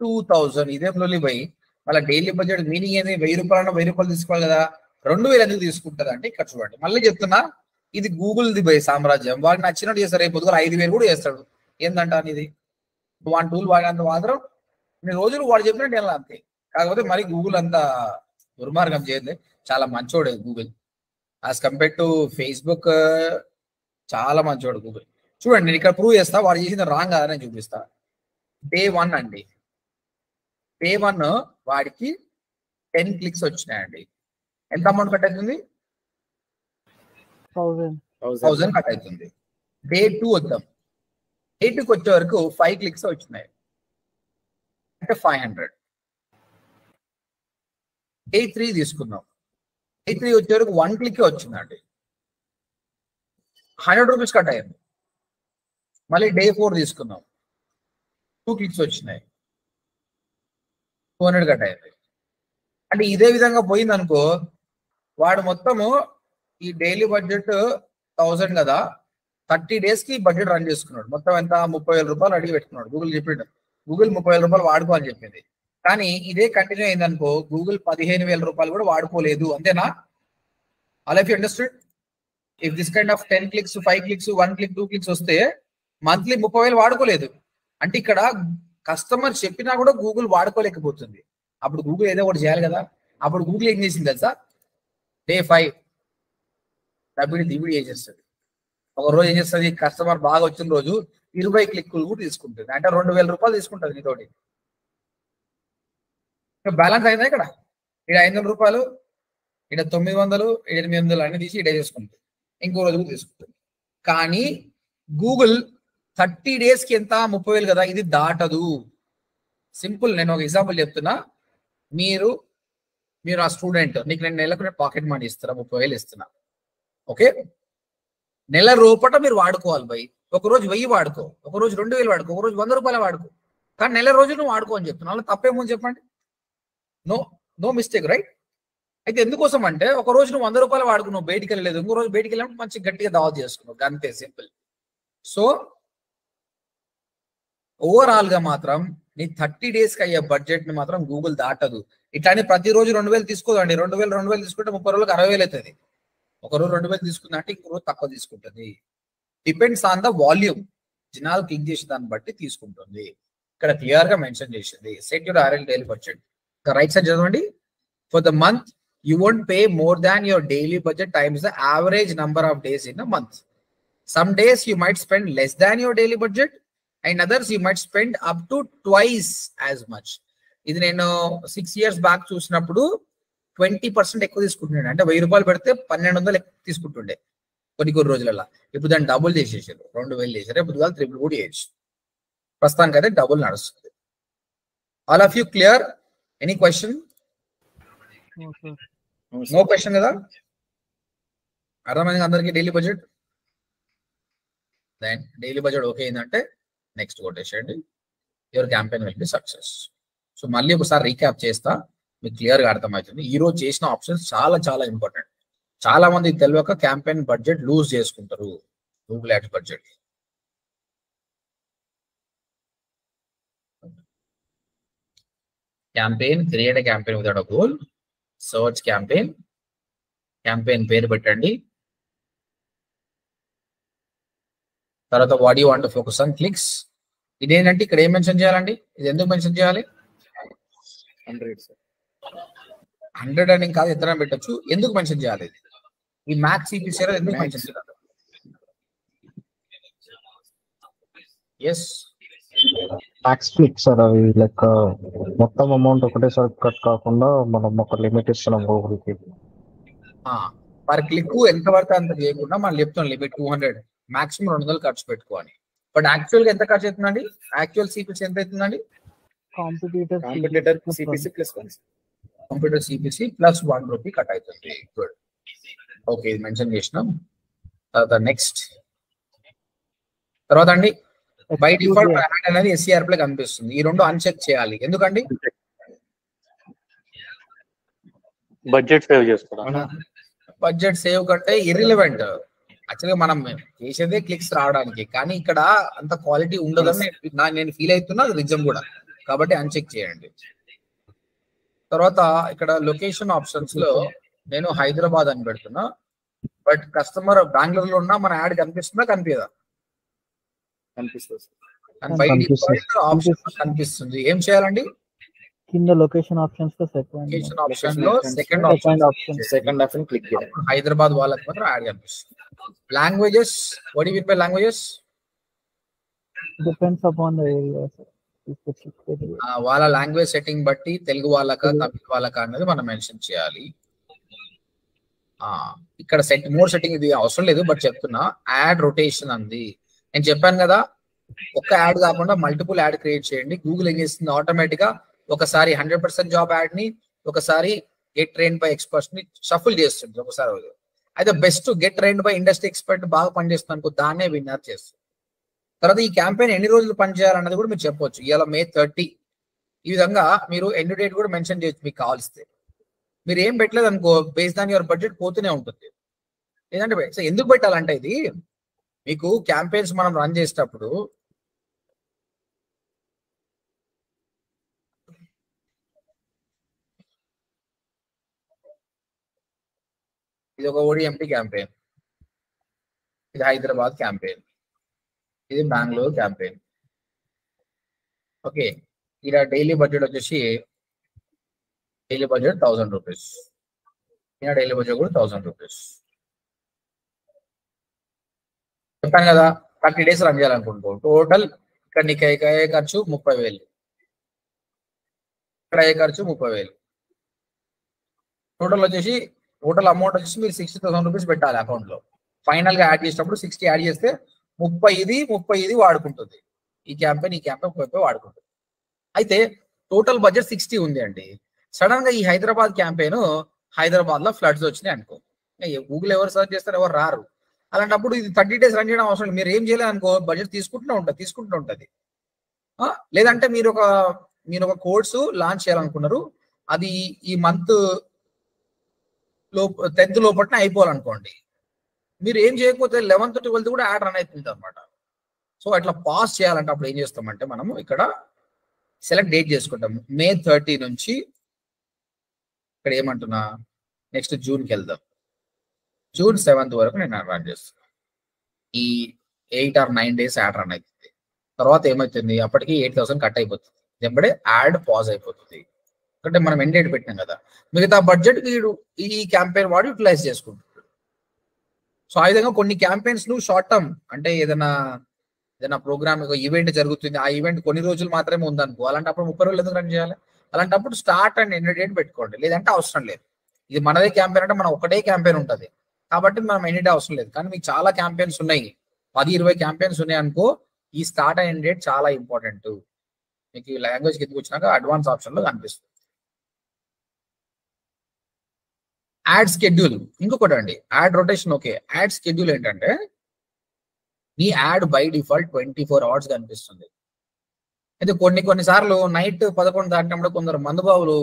2000. ఇదే ఫ్లోలీ బై వాళ్ళ డైలీ బడ్జెట్ మీనింగ్ ఏంది? 1000 రూపాయలు 1000 రూపాయలు తీసుకోవాలి కదా, 2000 ఎందుకు తీసుకుంటుంది అంటే ఇక్కడ చూడండి. మళ్ళీ చెప్తున్నా, ఇది గూగుల్ ది బై సామ్రాజ్యం. వాడికి నచ్చినట్టు చేస్తారు. రేపు పొద్దుగా 5000 కూడా చేస్తాడు. ఏందంట ఇది? వన్ టూల్ వాడినంత మాత్రం నేను రోజులు వాడు చెప్పినట్టు ఎలా అంతే. కాకపోతే మరి గూగుల్ అంతా దుర్మార్గం చేయదు, చాలా మంచోడు Google. As compare to Facebook చాలా మంచోడు గూగుల్. చూడండి, నేను ఇక్కడ ప్రూవ్ చేస్తా, వాడు చేసింది రాంగ్ కాదని చూపిస్తా. డే 1 అండి, డే 1 వాడికి 10 క్లిక్స్ వచ్చినాయండి. ఎంత అమౌంట్ కట్ అవుతుంది? 1000 కట్ అవుతుంది. డే 2 వద్దాం. డే 2కి వచ్చే వరకు 5 క్లిక్స్ వచ్చినాయి అంటే 500. డే 3 తీసుకుందాం. డే 3 వచ్చే వరకు 1 క్లిక్ వచ్చిందండి, 100 రూపీస్ కట్ అయ్యింది. మళ్ళీ డే 4 తీసుకుందాం, 2 క్లిక్స్ వచ్చినాయి, 200 కట్ అయ్యింది. అంటే ఇదే విధంగా పోయింది అనుకో, వాడు మొత్తము ఈ డైలీ బడ్జెట్ 1000 కదా, 30 days కి బడ్జెట్ రన్ చేసుకున్నాడు. మొత్తం ఎంత? 30,000 రూపాయలు అడిగి పెట్టుకున్నాడు. గూగుల్ చెప్పిండు, గూగుల్ 30,000 రూపాయలు వాడుకో అని చెప్పింది. కానీ ఇదే కంటిన్యూ అయిందనుకో, గూగుల్ 15,000 రూపాయలు కూడా వాడుకోలేదు. అంతేనా? All of you understood? If this kind of 10 clicks 5 clicks 1 click 2 clicks వస్తే మంత్లీ 30,000 వాడుకోలేదు. అంటే ఇక్కడ కస్టమర్ చెప్పినా కూడా గూగుల్ వాడుకోలేకపోతుంది. అప్పుడు గూగుల్ ఏదో ఒకటి చేయాలి కదా. అప్పుడు గూగుల్ ఏం చేసింది తెలుసా? డే 5 దివిడి ఏం చేస్తుంది? ఒక రోజు ఏం చేస్తుంది? కస్టమర్ బాగా వచ్చిన రోజు 20 క్లిక్కులు కూడా తీసుకుంటుంది. అంటే 2000 రూపాయలు తీసుకుంటుంది నీతోటి. బ్యాలెన్స్ అయిందా? ఇక్కడ 500 రూపాయలు, ఇక్కడ 900, 800 అన్ని తీసి ఇడే చేసుకుంటుంది. ఇంకో రోజు కూడా తీసుకుంటుంది. కానీ గూగుల్ 30 days కి ఎంత? 30,000 కదా, ఇది దాటదు. సింపుల్. నేను ఒక ఎగ్జాంపుల్ చెప్తున్నా. మీరు ఆ స్టూడెంట్, నీకు నేను నెలకు పాకెట్ మనీ ఇస్తున్నా, 30,000 ఇస్తున్నా. ఓకే, నెల రూపట మీరు వాడుకోవాలి బై. ఒక రోజు 1000 వాడుకో, ఒక రోజు 2000 వాడుకో, ఒక రోజు 100 రూపాయలు వాడుకో. కానీ నెల రోజు నువ్వు వాడుకో అని చెప్తున్నా. అలా తప్పేమో చెప్పండి. No mistake, right? అయితే ఎందుకోసం అంటే ఒక రోజు నువ్వు 100 రూపాయలు వాడుకున్నావు, బయటికి వెళ్ళలేదు. ఇంకో రోజు బయటికి వెళ్ళినప్పుడు మంచి గట్టిగా దావత్ చేసుకున్నావు, అంతే, సింపుల్. సో ఓవరాల్ గా మాత్రం నీ 30 days కి అయ్యే బడ్జెట్ ని మాత్రం గూగుల్ దాటదు. ఇట్లానే ప్రతిరోజు 2000 తీసుకోదండి. 2000 తీసుకుంటే 30 రోజులకు 60,000 అవుతుంది. ఒక రోజు 2000 తీసుకుందంటే ఇంకో రోజు తక్కువ తీసుకుంటుంది. Depends on the volume. జనాలు క్లిక్ చేసే దాన్ని బట్టి తీసుకుంటుంది. ఇక్కడ క్లియర్ గా మెన్షన్ చేసింది. Set your RL daily budget. Right side చదవండి. For the month you won't pay more than your daily budget times the average number of days in a month. Some days you might spend less than your daily budget, and others you might spend up to twice as much. ఇది నేను 6 years బ్యాక్ చూసినప్పుడు 20% ఎక్కువ తీసుకుంటున్నాను. అంటే 1000 రూపాయలు పెడితే 1200 తీసుకుంటుండే కొన్ని రోజులలో. ఇప్పుడు దాన్ని డబుల్ చేసేసారు, 2000 చేశారు. ఇప్పుడు కాదు ట్రిపుల్ కూడా చేయొచ్చు. ప్రస్తుతానికి అయితే డబుల్ నడుస్తుంది. All of you clear? Any question? No question కదా? అర్థమైంది అందరికి daily budget? Then daily budget okay అయిందంటే నెక్స్ట్ కొట్టేసేయండి. Your campaign will be success. So మళ్ళీ ఒకసారి రీక్యాప్ చేస్తా, మీకు క్లియర్గా అర్థమవుతుంది. ఈ రోజు చేసిన ఆప్షన్స్ చాలా చాలా ఇంపార్టెంట్. చాలా మంది తెలియక క్యాంపెయిన్ బడ్జెట్ లూజ్ చేసుకుంటారు. Google ads budget campaign, create campaign without a goal, search campaign, campaign పేరు పెట్టండి. తర్వాత what you want to focus on clicks. ఇదేంటంటే ఇక్కడ ఏం మెన్షన్ చేయాలండి? ఇది ఎందుకు మెన్షన్ చేయాలి? 100 అని కాదు, ఎత్తన పెట్టచ్చు. ఎందుకు మెన్షన్ చేయాలి? ఈ మ్యాక్స్ సిపిసి ఎందుకు మెన్షన్ చేయాలి? Yes, max click sir. అవి లైక్ మొత్తం అమౌంట్ ఒకటేసారి కట్ కాకుండా మనం ఒక లిమిట్ ఇస్తున్నాం గూగుల్ కి. పర్ క్లిక్ ఎంత పడితే అంత చేయకుండా మనం చెప్తాం లిమిట్ 200, మాక్సిమం 200 ఖర్చు పెట్టుకోవాలి. బట్ యాక్చువల్ గా ఎంత ఖర్చు అవుతుందండి? యాక్చువల్ సిపిసి ఎంత అవుతుందండి? Competitor CPC plus computer CPC plus 1 rupee cut అవుతుంది. గుడ్, ఓకే, ఇది మెన్షన్ చేసినాం. తర్వాత నెక్స్ట్, తర్వాత అండి బై డిఫాల్ట్ యాడ్ అనేది ఎస్సీఆర్ ప్లే కనిపిస్తుంది. ఈ రెండు అన్చెక్ చేయాలి. ఎందుకండి? బడ్జెట్ సేవ్ చేసుకోవడం. బడ్జెట్ సేవ్ కంటే ఇర్రిలవెంట్. యాక్చువల్గా మనం చేసేదే క్లిక్స్ రావడానికి, కానీ ఇక్కడ అంత క్వాలిటీ ఉండదని నేను ఫీల్ అవుతున్నా. నిజం కూడా, కాబట్టి అన్చెక్ చేయండి. తర్వాత ఇక్కడ లొకేషన్ ఆప్షన్స్ లో నేను హైదరాబాద్ అని పెడుతున్నా. బట్ కస్టమర్ బెంగళూరు లో ఉన్నా మన యాడ్ కనిపిస్తుందా? కనిపించదా? కనిపిస్తుంది. ఆప్షన్ కనిపిస్తుంది. ఏం చేయాలండి? కింద లొకేషన్ ఆప్షన్స్ లో లొకేషన్ ఆప్షన్ లో సెకండ్ ఆప్షన్ క్లిక్ చేయాలి. హైదరాబాద్ వాళ్ళకి మాత్రం యాడ్ కనిపిస్తుంది. Languages, what you mean by languages? Depends upon the area. వాళ్ళ లాంగ్వేజ్ సెట్టింగ్ బట్టి తెలుగు వాళ్ళకా తమిళ వాళ్ళకా అనేది మనం మెన్షన్ చేయాలి. ఇక్కడ మోర్ సెట్టింగ్ ఇది అవసరం లేదు, బట్ చెప్తున్నా. యాడ్ రొటేషన్ అంది. నేను చెప్పాను కదా, ఒక్క యాడ్ కాకుండా మల్టిపుల్ యాడ్ క్రియేట్ చేయండి. గూగుల్ ఏం చేస్తుంది? ఆటోమేటిక్ గా ఒకసారి 100% జాబ్ యాడ్ ని, ఒకసారి గెట్ ట్రైన్ బై ఎక్స్పర్ట్స్ ని షఫుల్ చేస్తుంది ఒకసారి. అయితే best get train by industry expert బాగా పనిచేస్తుంది అనుకో, దాన్నే విన్నర్ చేస్తుంది. తర్వాత ఈ క్యాంపెయిన్ ఎన్ని రోజులు పనిచేయాలన్నది కూడా మీరు చెప్పవచ్చు. ఇవాళ May 30. ఈ విధంగా మీరు ఎండ్ డేట్ కూడా మెన్షన్ చేయొచ్చు మీకు కావాల్స్తే. మీరు ఏం పెట్టలేదు అనుకో, బేస్డ్ ఆన్ యువర్ బడ్జెట్ పోతూనే ఉంటుంది. ఏంటంటే సో ఎందుకు పెట్టాలంటే, ఇది మీకు క్యాంపెయిన్స్ మనం రన్ చేసేటప్పుడు ఇది ఒక ఓడిఎంపీ క్యాంపెయిన్, ఇది హైదరాబాద్ క్యాంపెయిన్, ఇది బెంగళూరు క్యాంపెయిన్. ఓకే, ఇలా డైలీ బడ్జెట్ వచ్చేసి డైలీ బడ్జెట్ 1000 రూపీస్. ఇలా డైలీ బడ్జెట్ కూడా 1000 రూపీస్. చెప్పాను కదా 30 days రన్ చేయాలనుకుంటూ. టోటల్ ఇక్కడ నీకు అయ్యే ఖర్చు 30,000, ఇక్కడ అయ్యే ఖర్చు 30,000. టోటల్ వచ్చేసి టోటల్ అమౌంట్ వచ్చేసి మీరు 60,000 రూపీస్ పెట్టాలి అకౌంట్ లో. ఫైనల్ గా యాడ్ చేసినప్పుడు 60 యాడ్ చేస్తే 30 వాడుకుంటుంది. ఈ క్యాంపెయిన్ 30 వాడుకుంటుంది. అయితే టోటల్ బడ్జెట్ 60 ఉంది అండి. సడన్ గా ఈ హైదరాబాద్ క్యాంపెయిన్ హైదరాబాద్ లో ఫ్లడ్స్ వచ్చినాయి అనుకో, గూగుల్ ఎవరు సర్చ్ చేస్తారు? ఎవరు రారు. అలాంటప్పుడు ఇది 30 days రన్ చేయడం అవసరం. మీరు ఏం చేయలేదు అనుకో, బడ్జెట్ తీసుకుంటూ ఉంటుంది. లేదంటే మీరు ఒక కోర్సు లాంచ్ చేయాలనుకున్నారు, అది ఈ మంత్ 10th లోపల అయిపోవాలనుకోండి. మీరు ఏం చేయకపోతే 11th 12th కూడా యాడ్ రన్ అవుతుంది అనమాట. సో అట్లా పాస్ చేయాలంటే అప్పుడు ఏం చేస్తామంటే మనము ఇక్కడ సెలెక్ట్ డేట్ చేసుకుంటాం. May 30 నుంచి ఇక్కడ ఏమంటున్నా, నెక్స్ట్ జూన్కి వెళ్దాం. June 7th వరకు నేను రన్ చేస్తాను. ఈ 8 or 9 days యాడ్ రన్ అవుతుంది. తర్వాత ఏమవుతుంది, అప్పటికి 8,000 కట్ అయిపోతుంది. వెంబడే యాడ్ పాజ్ అయిపోతుంది. అంటే మనం ఎండ్ డేట్ పెట్టినాం కదా, మిగతా బడ్జెట్ వీడు ఈ క్యాంపెయిన్ వాడు యూటిలైజ్ చేసుకుంటాడు. సో ఆ విధంగా కొన్ని క్యాంపెయిన్స్ ను షార్ట్ టర్మ్, అంటే ఏదైనా ప్రోగ్రామ్ ఈవెంట్ జరుగుతుంది, ఆ ఈవెంట్ కొన్ని రోజులు మాత్రమే ఉందనుకో, అలాంటప్పుడు 30 రోజులు ఎందుకు రన్ చేయాలి? అలాంటప్పుడు స్టార్ట్ అండ్ ఎండ్ డేట్ పెట్టుకోండి, లేదంటే అవసరం లేదు. ఇది మనదే క్యాంపెయిన్ అంటే మనం ఒకటే క్యాంపెయిన్ ఉంటుంది కాబట్టి మనం ఎండ్ డేట్ అవసరం లేదు. కానీ మీకు చాలా క్యాంపెయిన్స్ ఉన్నాయి, 10-20 క్యాంపెయిన్స్ ఉన్నాయి అనుకో, ఈ స్టార్ట్ అండ్ ఎండ్ డేట్ చాలా ఇంపార్టెంట్. మీకు ఈ లాంగ్వేజ్ కిందకి వచ్చినాక అడ్వాన్స్ ఆప్షన్ లో కనిపిస్తుంది. యాడ్ స్కెడ్యూల్ ఇంకొకటి అండి, add rotation. Okay, add schedule ఏంటంటే నీ యాడ్ బై డిఫాల్ట్ 24 hours కనిపిస్తుంది. అయితే కొన్నిసార్లు నైట్ 11 దాటినప్పుడు కొందరు మందుబాబులు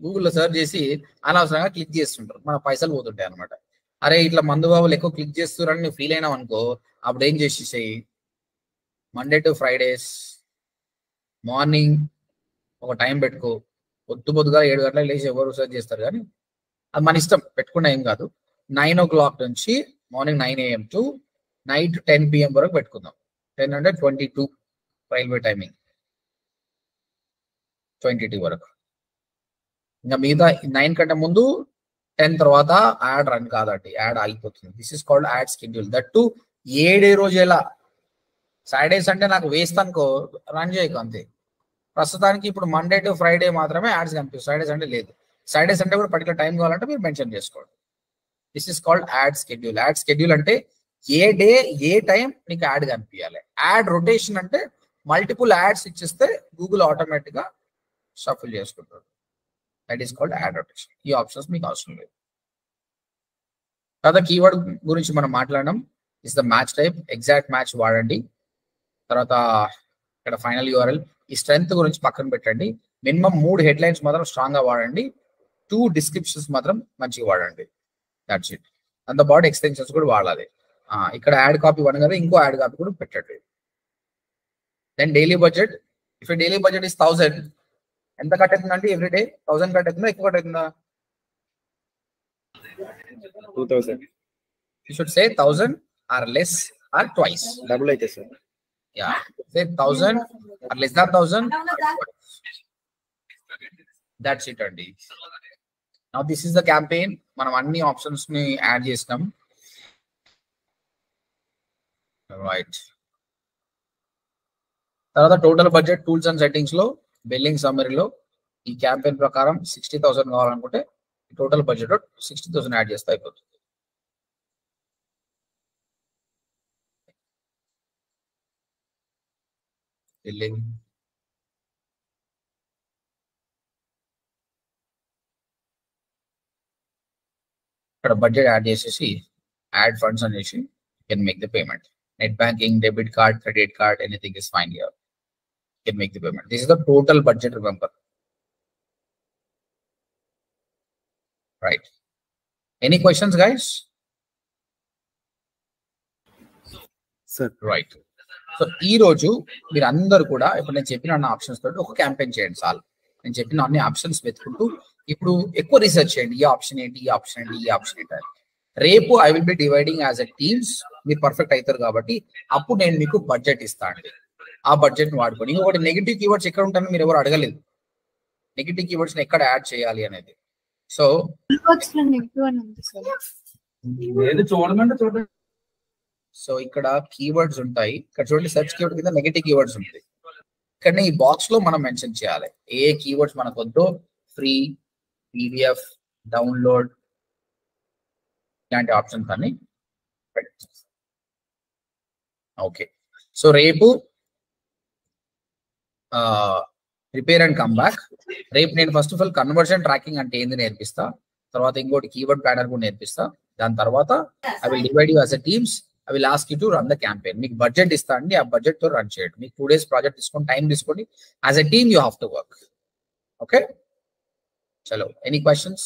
గూగుల్లో సెర్చ్ చేసి అనవసరంగా క్లిక్ చేస్తుంటారు, మన పైసలు పోతుంటాయి అనమాట. అరే ఇట్లా మందుబాబులు ఎక్కువ క్లిక్ చేస్తున్నారని నువ్వు ఫీల్ అయినావు అనుకో, అప్పుడు ఏం చేసేసాయి, మండే టు ఫ్రైడేస్ మార్నింగ్ ఒక టైం పెట్టుకో. పొద్దుగా 7 గంటలకు లేచి ఎవరు సెర్చ్ చేస్తారు, కానీ అది మన ఇష్టం, పెట్టుకున్నా ఏం కాదు. 9 o'clock నుంచి morning 9 AM to night 10 PM వరకు పెట్టుకుందాం. 10 అంటే 22 రైల్వే టైమింగ్, 22 వరకు. ఇంకా మిగతా 9 కంటే ముందు 10 తర్వాత యాడ్ రన్ కాదండి, యాడ్ ఆగిపోతుంది. This is called add schedule. That to ఏడే రోజు ఎలా సాటర్డే సండే నాకు వేస్ట్ అనుకో, రన్ చేయకు అంతే. ప్రస్తుతానికి ఇప్పుడు మండే టు ఫ్రైడే మాత్రమే యాడ్స్ కనిపిస్తుంది, సాటర్డే సండే లేదు. సాటర్డే సండే కూడా పర్టికులర్ టైం కావాలంటే మీరు మెన్షన్ చేసుకోండి. This is called add schedule. Add schedule అంటే ఏ డే ఏ టైం నీకు యాడ్ కనిపించాలి. యాడ్ రొటేషన్ అంటే మల్టిపుల్ యాడ్స్ ఇచ్చిస్తే గూగుల్ ఆటోమేటిక్ గా షఫుల్ చేసుకుంటారు. That is called add rotation. ఈ ఆప్షన్స్ మీకు అవసరం లేదు. తర్వాత కీవర్డ్ గురించి మనం మాట్లాడడం. Is the match type, exact match వాడండి. తర్వాత ఇక్కడ ఫైనల్ యూఆర్ఎల్. ఈ స్ట్రెంత్ గురించి పక్కన పెట్టండి. మినిమం 3 headlines మాత్రం స్ట్రాంగ్ గా వాడండి, 2 descriptions మాత్రం మంచిగా వాడండి. That's it. దాంతో పాటు ఎక్స్టెన్షన్స్ కూడా వాడాలి. ఇక్కడ యాడ్ కాపీ 1 కదా, ఇంకో యాడ్ కాపీ కూడా పెట్టండి. Then daily budget. If daily budget is 1000, ఎంత కట్ అవుతుందండి? ఎవ్రీ డే 1000 కట్ అవుతుందా, ఎక్కువ కట్ అవుతుందా? 2000. You should say 1000 or less or twice. Double అయితే sir. Yeah, say 1000 or less than 1000. That's it అండి. Now this is the campaign. మనం అన్ని ఆప్షన్స్ ని యాడ్ చేసినాం. రైట్. తర్వాత total budget tools and settings లో బిల్లింగ్ సమ్మరీలో ఈ క్యాంపెయిన్ ప్రకారం 60,000 కావాలనుకుంటే టోటల్ బడ్జెట్ 60,000 యాడ్ చేస్తే అయిపోతుంది. బిల్లింగ్ ఇక్కడ బడ్జెట్ యాడ్ చేసేసి యాడ్ ఫండ్స్ అనేసి can make the payment. Net banking, debit card, credit card, anything is fine here. Can make the payment. This is the total budget, remember. Right. Any questions, guys? Sir. Right. So ఈ రోజు మీరు అందరూ కూడా ఇప్పుడు నేను చెప్పిన అన్ని ఆప్షన్స్ తోటి ఒక క్యాంపెయిన్ చేయండి చాలు. నేను చెప్పిన అన్ని ఆప్షన్స్ వెతుకుంటూ ఇప్పుడు ఎక్కువ రీసెర్చ్ చేయండి. ఈ ఆప్షన్ ఏంటి, ఈ ఆప్షన్ ఏంటి, ఈ ఆప్షన్ ఏంటి. రేపు I will be dividing as a teams. మీరు పర్ఫెక్ట్ అవుతారు కాబట్టి అప్పుడు నేను మీకు బడ్జెట్ ఇస్తాను. ఆ బడ్జెట్ ని వాడుకోండి. ఇంకొకటి నెగిటివ్ కీవర్డ్స్ ఎక్కడ ఉంటాయని మీరు ఎవరు అడగలేదు. నెగిటివ్ కీవర్డ్స్ ఎక్కడ యాడ్ చేయాలి అనేది. సో సో ఇక్కడ కీవర్డ్స్ ఉంటాయి. ఇక్కడ చూడండి, సెర్చ్ కీవర్డ్ కింద నెగిటివ్ కీవర్డ్స్ ఉంటాయి. ఇక్కడ ఈ బాక్స్ లో మనం మెన్షన్ చేయాలి ఏ కీవర్డ్స్ మనకు వద్దో. ఫ్రీ, పీడిఎఫ్, డౌన్లోడ్ ఇలాంటి ఆప్షన్స్ అన్ని. ఓకే, సో రేపు ప్రిపేర్ అండ్ కమ్ బ్యాక్. రేపు నేను first of all conversion tracking అంటే ఏంది నేర్పిస్తా. తర్వాత ఇంకోటి కీవర్డ్ ప్లానర్ కూడా నేర్పిస్తా. దాని తర్వాత I will divide you as a teams. I will ask you to run the campaign. మీకు బడ్జెట్ ఇస్తా అండి, ఆ బడ్జెట్ తో రన్ చేయండి. మీకు 2 days ప్రాజెక్ట్ తీసుకోండి, టైం తీసుకోండి. As a team you have to work. Okay, చలో. Any questions?